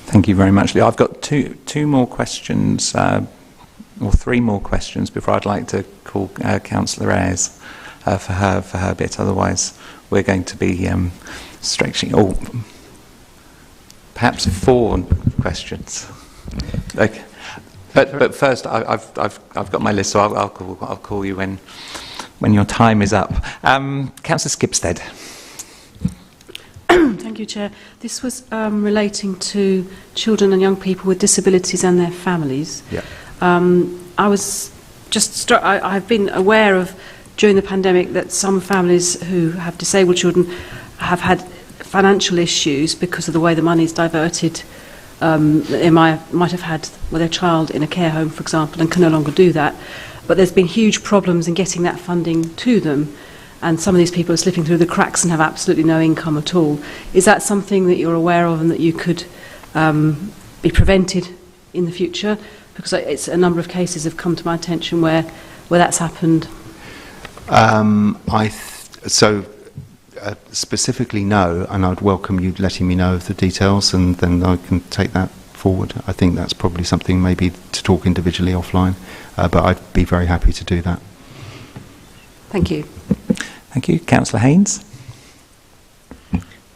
Thank you very much, Lee. I've got two more questions, or three more questions before I'd like to call Councillor Ayres for her bit. Otherwise, we're going to be stretching. Perhaps four questions. Okay. But first, I've got my list, so I'll call you when your time is up. Councillor Skipstead. Thank you, Chair. This was relating to children and young people with disabilities and their families. Yeah. I was just struck. I've been aware of during the pandemic that some families who have disabled children have had financial issues because of the way the money is diverted. They might have had their child in a care home, for example, and can no longer do that. But there's been huge problems in getting that funding to them. And some of these people are slipping through the cracks and have absolutely no income at all. Is that something that you're aware of and that you could be prevented in the future? Because it's a number of cases have come to my attention where that's happened. Specifically, no, and I'd welcome you letting me know of the details, and then I can take that forward. I think that's probably something maybe to talk individually offline, but I'd be very happy to do that. Thank you. Thank you. Councillor Ayres.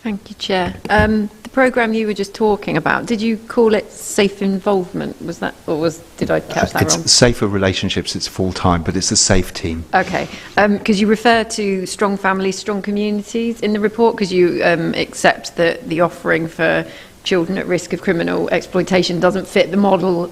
Thank you, Chair. The programme you were just talking about, did you call it safe involvement? Was that, or did I catch that wrong? It's safer relationships. It's full time, but it's a safe team. Okay, because you refer to strong families, strong communities in the report, because you accept that the offering for children at risk of criminal exploitation doesn't fit the model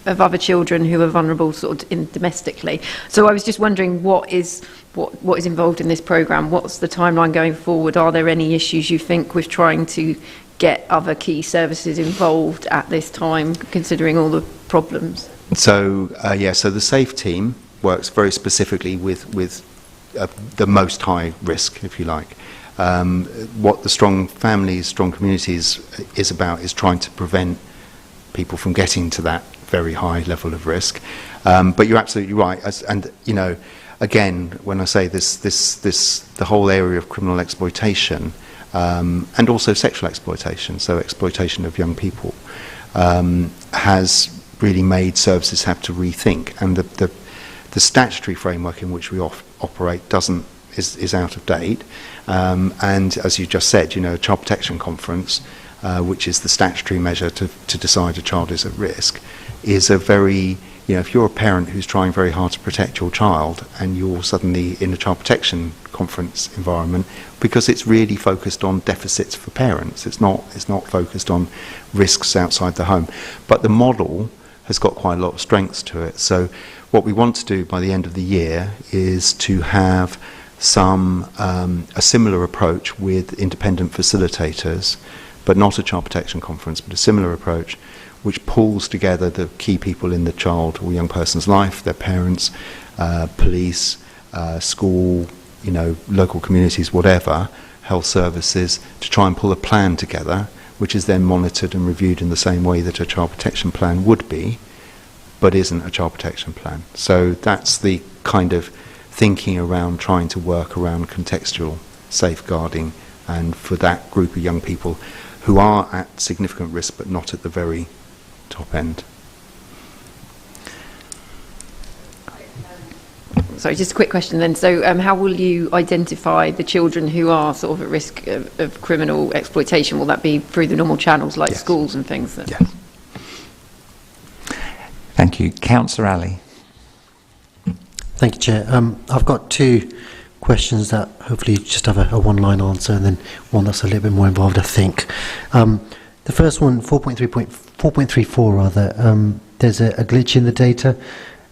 of other children who are vulnerable sort of domestically. So I was just wondering what is involved in this programme? What's the timeline going forward? Are there any issues you think with trying to get other key services involved at this time, considering all the problems? So so the SAFE team works very specifically with the most high risk, if you like. What the strong families, strong communities is about is trying to prevent people from getting to that very high level of risk. But you're absolutely right, and you know, again, when I say the whole area of criminal exploitation and also sexual exploitation, so exploitation of young people, has really made services have to rethink, and the statutory framework in which we operate is out of date, and as you just said, you know, Child Protection Conference, which is the statutory measure to decide a child is at risk, is a very, you know, if you're a parent who's trying very hard to protect your child and you're suddenly in a Child Protection Conference environment, because it's really focused on deficits for parents, it's not focused on risks outside the home. But the model has got quite a lot of strengths to it. So what we want to do by the end of the year is to have a similar approach with independent facilitators, but not a Child Protection Conference, but a similar approach which pulls together the key people in the child or young person's life, their parents, police, school, you know, local communities, whatever, health services, to try and pull a plan together, which is then monitored and reviewed in the same way that a child protection plan would be, but isn't a child protection plan. So that's the kind of thinking around trying to work around contextual safeguarding, and for that group of young people who are at significant risk but not at the very top end. Sorry, just a quick question then. So how will you identify the children who are sort of at risk of criminal exploitation? Will that be through the normal channels like schools and things? Yes. Thank you. Councillor Alley. Thank you, Chair. I've got two questions that hopefully just have a one-line answer, and then one that's a little bit more involved, I think. The first one, 4.34 rather, there's a glitch in the data,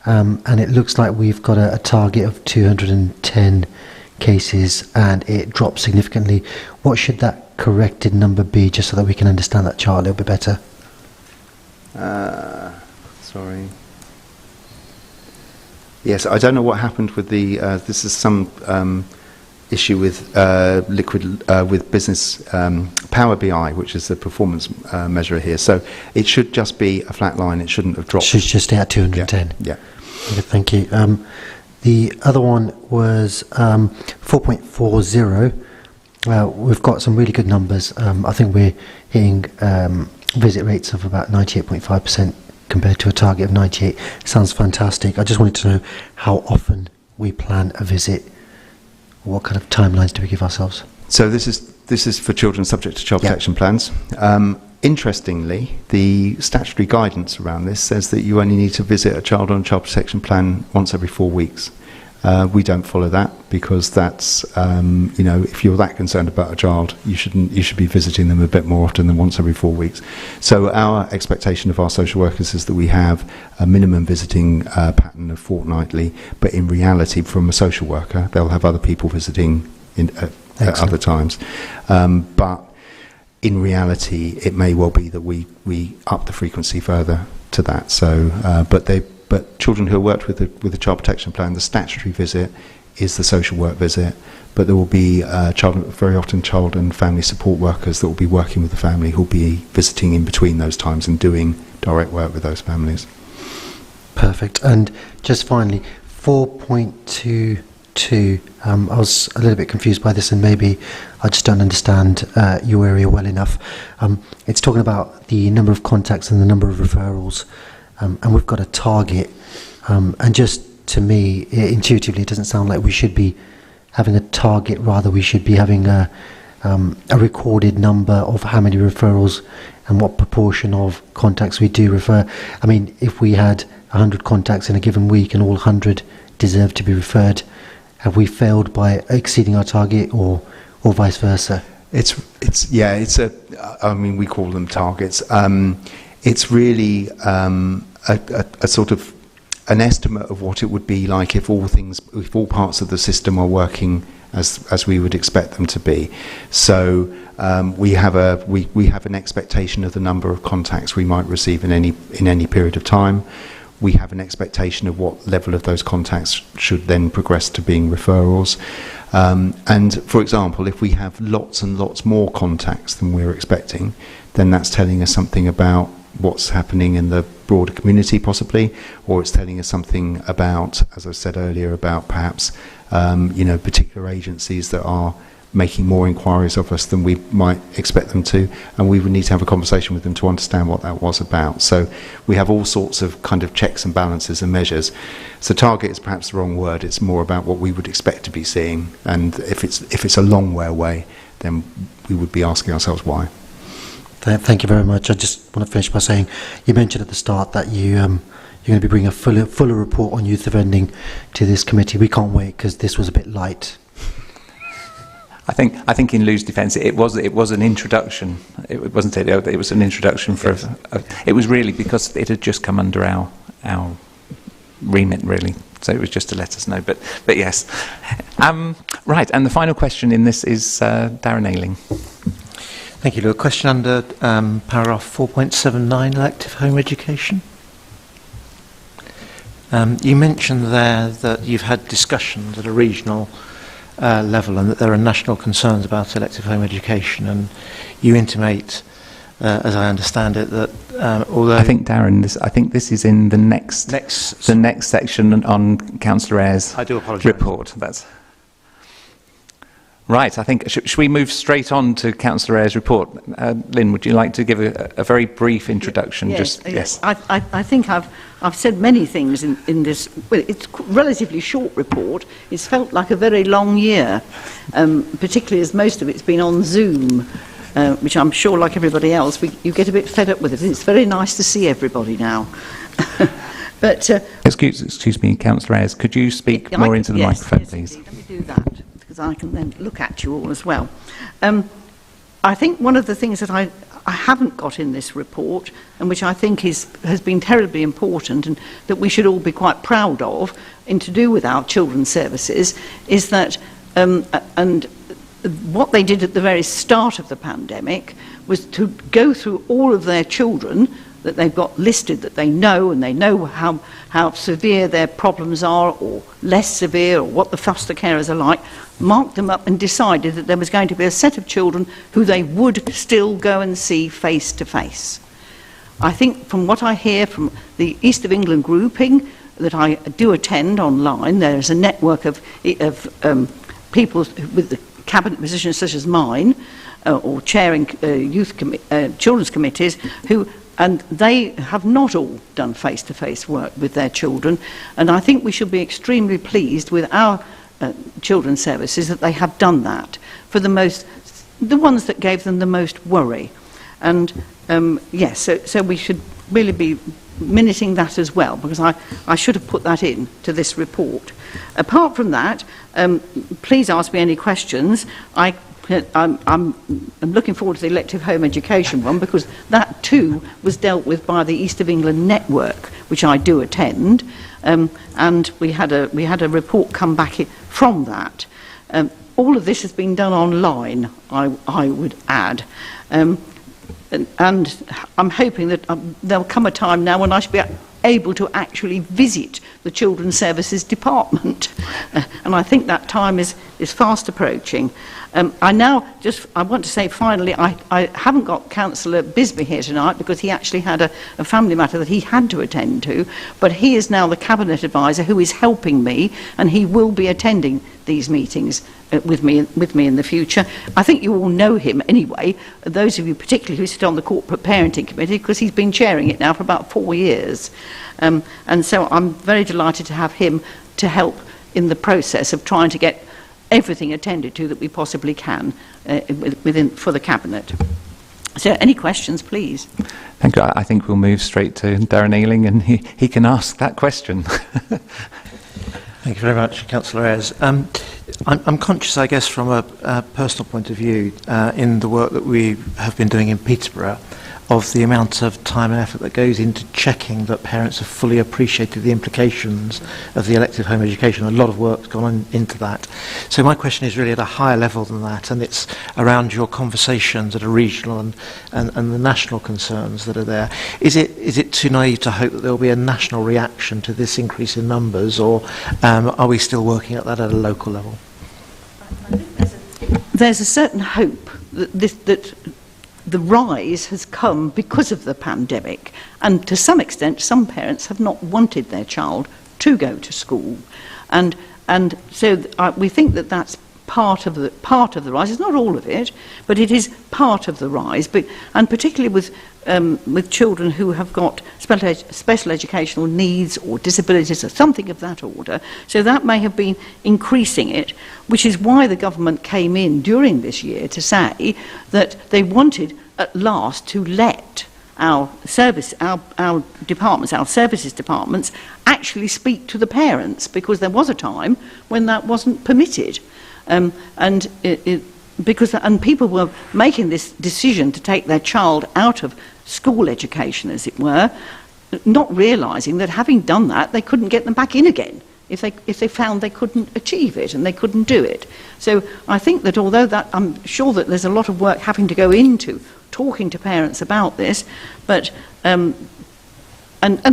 and it looks like we've got a target of 210 cases, and it dropped significantly. What should that corrected number be, just so that we can understand that chart a little bit better? Sorry. Yes, I don't know what happened with the. This is some issue with with business Power BI, which is the performance measure here. So it should just be a flat line. It shouldn't have dropped. Should just stay at 210. Yeah. Okay, thank you. The other one was 4.40. We've got some really good numbers. I think we're hitting visit rates of about 98.5%. compared to a target of 98. Sounds fantastic. I just wanted to know how often we plan a visit. What kind of timelines do we give ourselves? So this is for children subject to child protection plans. Interestingly, the statutory guidance around this says that you only need to visit a child on a child protection plan once every 4 weeks. We don't follow that because that's, if you're that concerned about a child, you should be visiting them a bit more often than once every 4 weeks. So our expectation of our social workers is that we have a minimum visiting pattern of fortnightly, but in reality, from a social worker, they'll have other people visiting at other times. But in reality, it may well be that we up the frequency further to that. So, but children who are worked with a child protection plan, the statutory visit is the social work visit, but there will be very often child and family support workers that will be working with the family who will be visiting in between those times and doing direct work with those families. Perfect. And just finally, 4.22. I was a little bit confused by this, and maybe I just don't understand your area well enough. It's talking about the number of contacts and the number of referrals, and we've got a target. And just to me, intuitively, it doesn't sound like we should be having a target. Rather, we should be having a recorded number of how many referrals and what proportion of contacts we do refer. I mean, if we had 100 contacts in a given week and all 100 deserve to be referred, have we failed by exceeding our target, or vice versa? I mean, we call them targets. It's really a sort of an estimate of what it would be like if all parts of the system are working as we would expect them to be. So we have an expectation of the number of contacts we might receive in any period of time. We have an expectation of what level of those contacts should then progress to being referrals. And for example, if we have lots and lots more contacts than we're expecting, then that's telling us something about what's happening in the broader community possibly, or it's telling us something about, as I said earlier, about perhaps particular agencies that are making more inquiries of us than we might expect them to, and we would need to have a conversation with them to understand what that was about. So we have all sorts of kind of checks and balances and measures. So target is perhaps the wrong word. It's more about what we would expect to be seeing, and if it's a long way away, then we would be asking ourselves why. Thank you very much. I just want to finish by saying, you mentioned at the start that you're going to be bringing a fuller report on youth offending to this committee. We can't wait because this was a bit light. I think in Lou's defence, it was an introduction. It wasn't it. It was an introduction for. It was really because it had just come under our remit, really. So it was just to let us know. But yes, right. And the final question in this is Darren Ayling. Thank you, Lou. A question under paragraph 4.79, elective home education. You mentioned there that you've had discussions at a regional level and that there are national concerns about elective home education, and you intimate, as I understand it, that although I think Darren, this is in the next section on Councillor Ayres' report. That's right. I think should we move straight on to Councillor Ayres' report? Lynn, would you like to give a very brief introduction? Yes. I think I've said many things in this. Well, it's a relatively short report. It's felt like a very long year, particularly as most of it's been on Zoom, which I'm sure, like everybody else, you get a bit fed up with it. It's very nice to see everybody now. But excuse me, Councillor Ayres, could you speak more into the microphone, please? Indeed. Let me do that, because I can then look at you all as well. I think one of the things that I haven't got in this report, and which I think has been terribly important and that we should all be quite proud of, in to do with our children's services, is that, and what they did at the very start of the pandemic was to go through all of their children that they've got listed, that they know, and they know how severe their problems are, or less severe, or what the foster carers are like, marked them up and decided that there was going to be a set of children who they would still go and see face to face. I think from what I hear from the East of England grouping that I do attend online, there's a network of people with the cabinet positions such as mine, or chairing children's committees, and they have not all done face-to-face work with their children, and I think we should be extremely pleased with our children's services that they have done that for the ones that gave them the most worry. And yes, so we should really be minuting that as well, because I should have put that in to this report. Apart from that, please ask me any questions. I'm looking forward to the elective home education one, because that too was dealt with by the East of England network, which I do attend, and we had a report come back from that. All of this has been done online, I would add. And I'm hoping that there'll come a time now when I should be able to actually visit the Children's Services Department. And I think that time is fast approaching. I want to say finally, I haven't got Councillor Bisbee here tonight because he actually had a family matter that he had to attend to, but he is now the Cabinet Advisor who is helping me, and he will be attending these meetings with me in the future. I think you all know him anyway, those of you particularly who sit on the Corporate Parenting Committee, because he's been chairing it now for about 4 years. And so I'm very delighted to have him to help in the process of trying to get everything attended to that we possibly can for the Cabinet. So any questions, please? Thank you. I think we'll move straight to Darren Ayling, and he can ask that question. Thank you very much, Councillor Ayres. I'm conscious, I guess, from a personal point of view, in the work that we have been doing in Peterborough, of the amount of time and effort that goes into checking that parents have fully appreciated the implications of the elective home education. A lot of work's gone on into that. So my question is really at a higher level than that, and it's around your conversations at a regional and the national concerns that are there. Is it too naive to hope that there will be a national reaction to this increase in numbers, or are we still working at that at a local level? There's a certain hope that the rise has come because of the pandemic, and to some extent some parents have not wanted their child to go to school, and so we think that that's part of the rise. It's not all of it, but it is part of the rise, and particularly with children who have got special educational needs or disabilities or something of that order. So that may have been increasing it, which is why the government came in during this year to say that they wanted at last to let our services departments actually speak to the parents, because there was a time when that wasn't permitted. And people were making this decision to take their child out of school education, as it were, not realising that having done that, they couldn't get them back in again if they found they couldn't achieve it and they couldn't do it. So I think that although that, I'm sure that there's a lot of work having to go into talking to parents about this, but and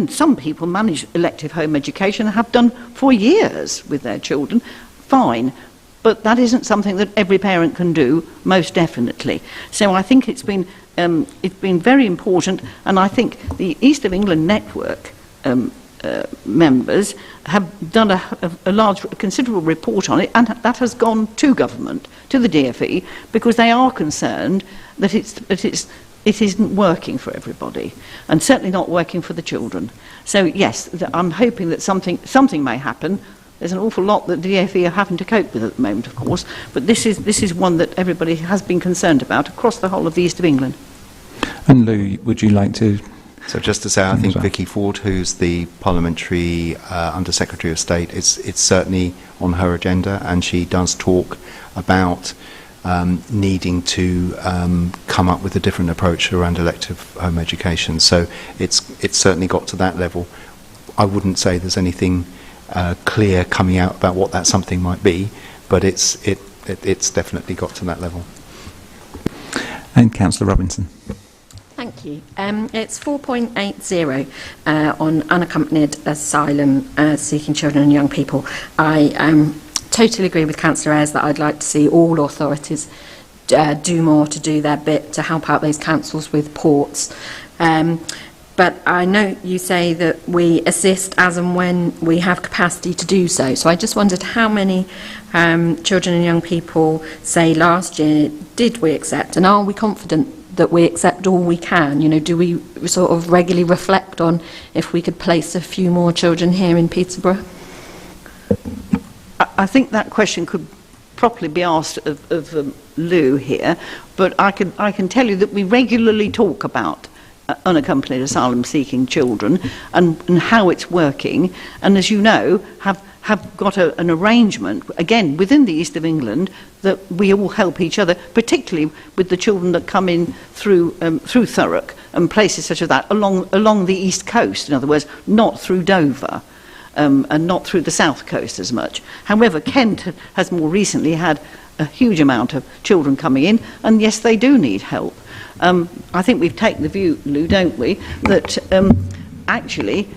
some people manage elective home education and have done for years with their children, fine. But that isn't something that every parent can do, most definitely. So I think it's been very important, and I think the East of England network members have done a considerable report on it, and that has gone to government, to the DfE, because they are concerned that it isn't working for everybody, and certainly not working for the children. So yes, I'm hoping that something may happen. There's an awful lot that the DfE are having to cope with at the moment, of course, but this is one that everybody has been concerned about across the whole of the East of England. And Lou, would you like to? So just to say, I think Vicky Ford, who's the Parliamentary Under Secretary of State, it's certainly on her agenda, and she does talk about needing to come up with a different approach around elective home education. So it's certainly got to that level. I wouldn't say there's anything clear coming out about what that something might be, but it's definitely got to that level. And Councillor Robinson. Thank you. It's 4.80 on unaccompanied asylum seeking children and young people. I totally agree with Councillor Ayres that I'd like to see all authorities do more to do their bit to help out those councils with ports. But I know you say that we assist as and when we have capacity to do so. So I just wondered how many children and young people, say last year, did we accept? And are we confident that we accept all we can? You know, do we sort of regularly reflect on if we could place a few more children here in Peterborough? I think that question could properly be asked of Lou here. but I can tell you that we regularly talk about unaccompanied asylum-seeking children and how it's working, and as you know, have got an arrangement, again, within the East of England, that we all help each other, particularly with the children that come in through Thurrock and places such as that, along the East Coast, in other words, not through Dover. And not through the south coast as much. However, Kent has more recently had a huge amount of children coming in, and yes, they do need help. I think we've taken the view, Lou, don't we, that actually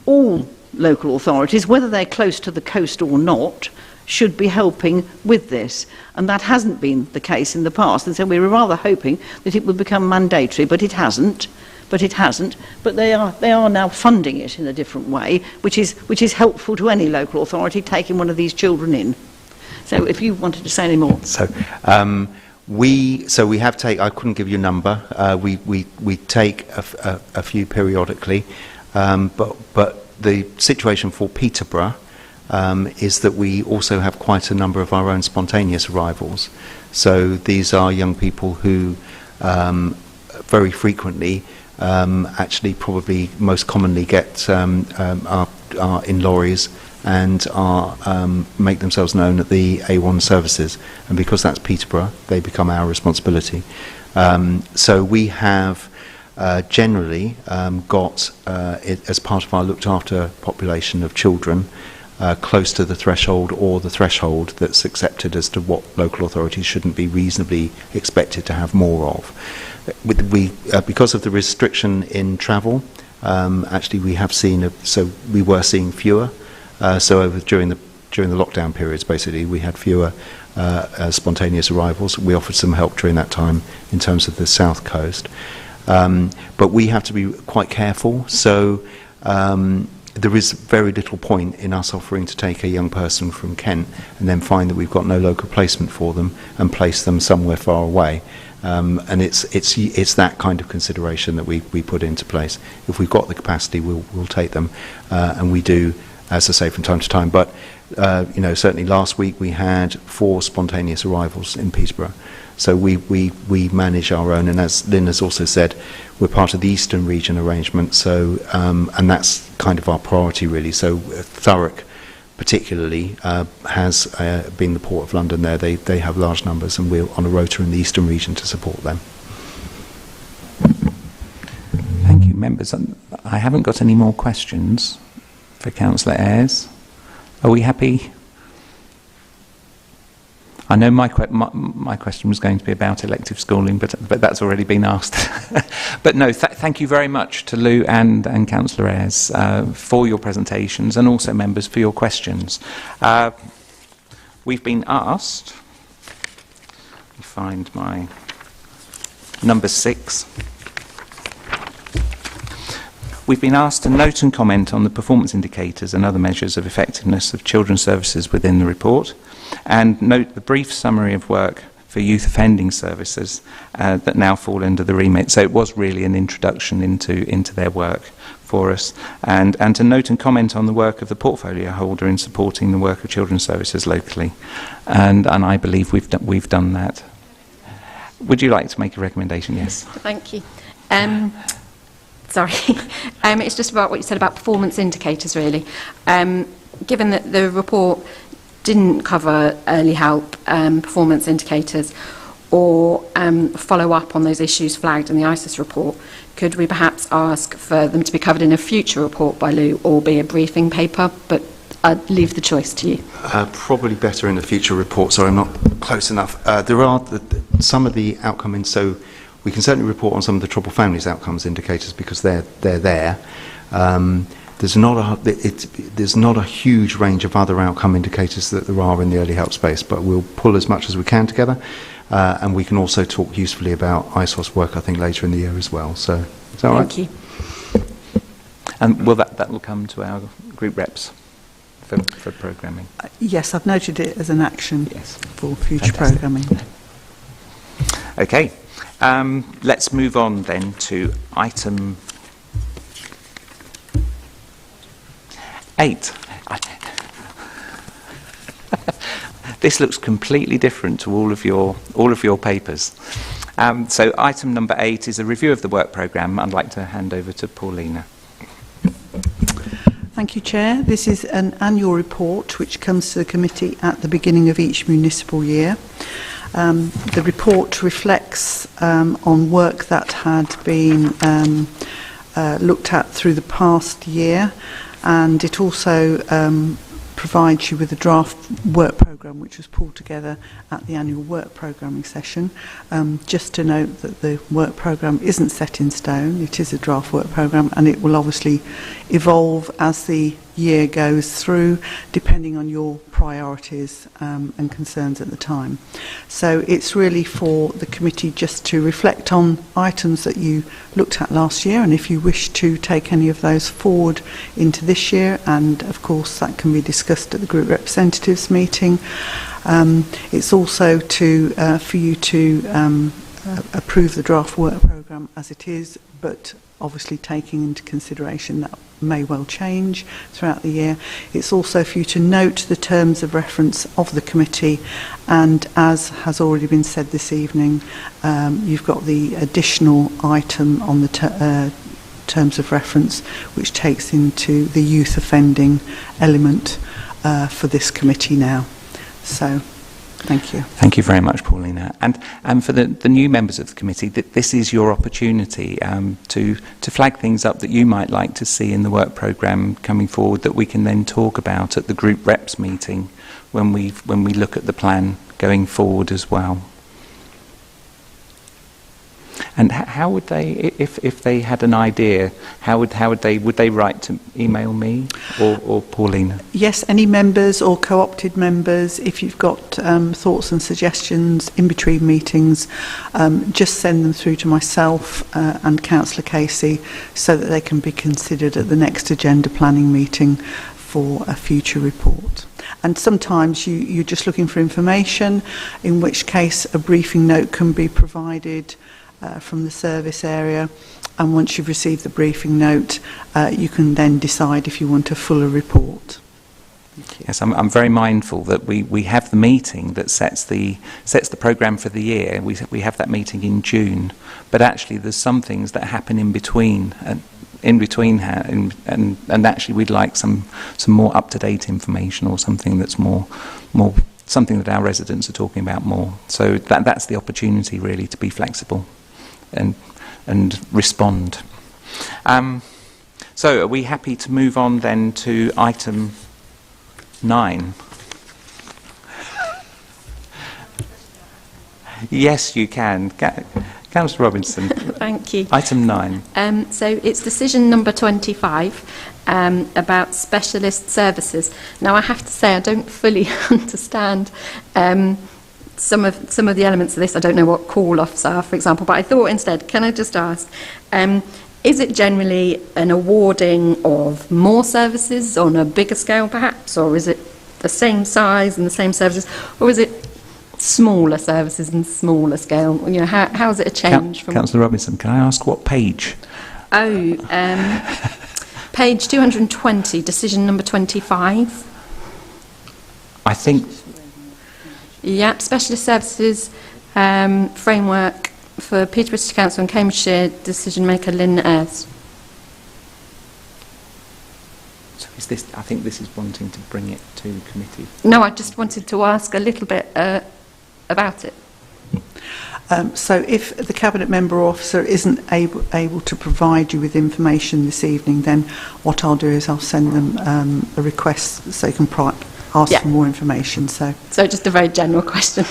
all local authorities, whether they're close to the coast or not, should be helping with this. And that hasn't been the case in the past, and so we were rather hoping that it would become mandatory, but it hasn't. But they are now funding it in a different way, which is helpful to any local authority taking one of these children in. So if you wanted to say any more. So we have I couldn't give you a number. We take a few periodically, but the situation for Peterborough is that we also have quite a number of our own spontaneous arrivals. So these are young people who very frequently actually probably most commonly are in lorries and make themselves known at the A1 services, and because that's Peterborough, they become our responsibility. So we have generally got as part of our looked after population of children close to the threshold or the threshold that's accepted as to what local authorities shouldn't be reasonably expected to have more of. Because of the restriction in travel, actually we have seen, we were seeing fewer. During the lockdown periods, basically, we had fewer spontaneous arrivals. We offered some help during that time in terms of the south coast. But we have to be quite careful. So there is very little point in us offering to take a young person from Kent and then find that we've got no local placement for them and place them somewhere far away. And it's that kind of consideration that we put into place. If we've got the capacity, we'll take them, and we do, as I say, from time to time. But certainly last week we had 4 spontaneous arrivals in Peterborough. So we manage our own, and as Lynn has also said, we're part of the Eastern Region arrangement. So and that's kind of our priority really. So Thurrock particularly has been the Port of London there. They have large numbers, and we're on a rota in the Eastern Region to support them. Thank you, members. I haven't got any more questions for Councillor Ayres. Are we happy? I know my question was going to be about elective schooling, but that's already been asked. But no, thank you very much to Lou and Councillor Ayres for your presentations, and also members for your questions. We've been asked, let me find my number 6. We've been asked to note and comment on the performance indicators and other measures of effectiveness of children's services within the report, and note the brief summary of work for youth offending services that now fall under the remit. So it was really an introduction into their work for us, and to note and comment on the work of the portfolio holder in supporting the work of children's services locally, and I believe we've done that. Would you like to make a recommendation? Yes. Thank you. Sorry, it's just about what you said about performance indicators, really. Given that the report didn't cover early help, performance indicators, or follow up on those issues flagged in the ISIS report, could we perhaps ask for them to be covered in a future report by Lou, or be a briefing paper? But I'd leave the choice to you. Probably better in a future report, so I'm not close enough. There are some of the outcomes, so we can certainly report on some of the troubled families outcomes indicators because they're there. There's not a huge range of other outcome indicators that there are in the early help space, but we'll pull as much as we can together, and we can also talk usefully about ISOS work, I think, later in the year as well. So is that all right? Thank you. And that will come to our group reps for programming. Yes, I've noted it as an action for future Fantastic. programming. Okay, let's move on then to item 8. This looks completely different to all of your papers. So item number 8 is a review of the work programme. I'd like to hand over to Paulina. Thank you, Chair. This is an annual report which comes to the committee at the beginning of each municipal year. The report reflects on work that had been looked at through the past year, and it also provides you with a draft work programme which was pulled together at the annual work programming session. Just to note that the work programme isn't set in stone, it is a draft work programme, and it will obviously evolve as the year goes through, depending on your priorities and concerns at the time. So it's really for the committee just to reflect on items that you looked at last year, and if you wish to take any of those forward into this year, and of course that can be discussed at the group representatives meeting. It's also for you to approve the draft work programme as it is, but obviously taking into consideration that may well change throughout the year. It's also for you to note the terms of reference of the committee, and as has already been said this evening, you've got the additional item on the terms of reference which takes into the youth offending element for this committee now. So thank you. Thank you very much, Paulina. And for the new members of the committee, this is your opportunity to flag things up that you might like to see in the work programme coming forward that we can then talk about at the group reps meeting when we look at the plan going forward as well. And how would they, if they had an idea, would they write to email me or Paulina? Yes, any members or co-opted members, if you've got thoughts and suggestions in between meetings, just send them through to myself and Councillor Casey so that they can be considered at the next agenda planning meeting for a future report. And sometimes you're just looking for information, in which case a briefing note can be provided from the service area, and once you've received the briefing note you can then decide if you want a fuller report. Yes, I'm very mindful that we have the meeting that sets the programme for the year. We have that meeting in June, but actually there's some things that happen in between and actually we'd like some more up-to-date information, or something that's more something that our residents are talking about more. So that's the opportunity really to be flexible and respond. So are we happy to move on then to item 9? Yes, you can. Councillor Robinson. Thank you. Item 9. So it's decision number 25 about specialist services. Now I have to say I don't fully understand some of the elements of this. I don't know what call-offs are, for example, but I thought instead, can I just ask, is it generally an awarding of more services on a bigger scale perhaps, or is it the same size and the same services, or is it smaller services and smaller scale? You know, how is it a change from... Councillor Robinson, can I ask what page? Oh, page 220, decision number 25. I think... Yep, specialist services framework for Peterborough City Council and Cambridgeshire decision maker Lynn Ayers. So is this? I think this is wanting to bring it to committee. No, I just wanted to ask a little bit about it. So if the Cabinet Member or Officer isn't able to provide you with information this evening, then what I'll do is I'll send them a request so you can ask for more information. So just a very general question.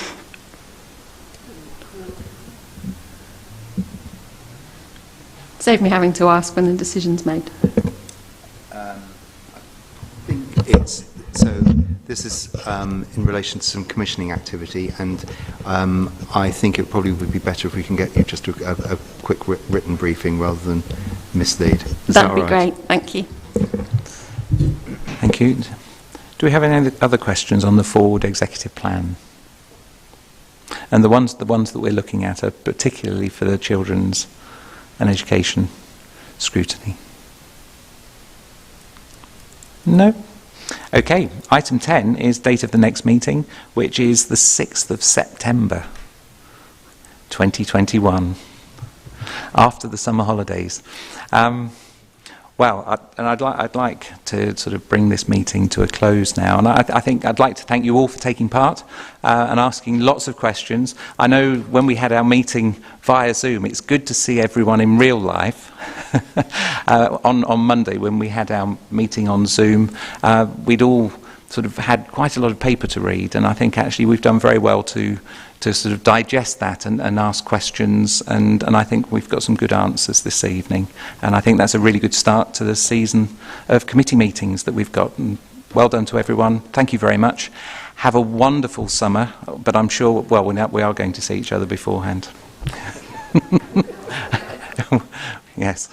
Save me having to ask when the decision's made. I think it's... So this is in relation to some commissioning activity, and I think it probably would be better if we can get you just a quick written briefing rather than mislead. That'd be great. Thank you. Thank you. Do we have any other questions on the forward executive plan? And the ones that we're looking at are particularly for the children's and education scrutiny. No? Okay, item 10 is date of the next meeting, which is the 6th of September 2021, after the summer holidays. I'd like to sort of bring this meeting to a close now, and I think I'd like to thank you all for taking part and asking lots of questions. I know when we had our meeting via Zoom, it's good to see everyone in real life. On Monday, when we had our meeting on Zoom, we'd all sort of had quite a lot of paper to read, and I think actually we've done very well to sort of digest that and ask questions, and I think we've got some good answers this evening, and I think that's a really good start to the season of committee meetings that we've got. And well done to everyone. Thank you very much. Have a wonderful summer, but I'm sure, well, we are going to see each other beforehand. Yes.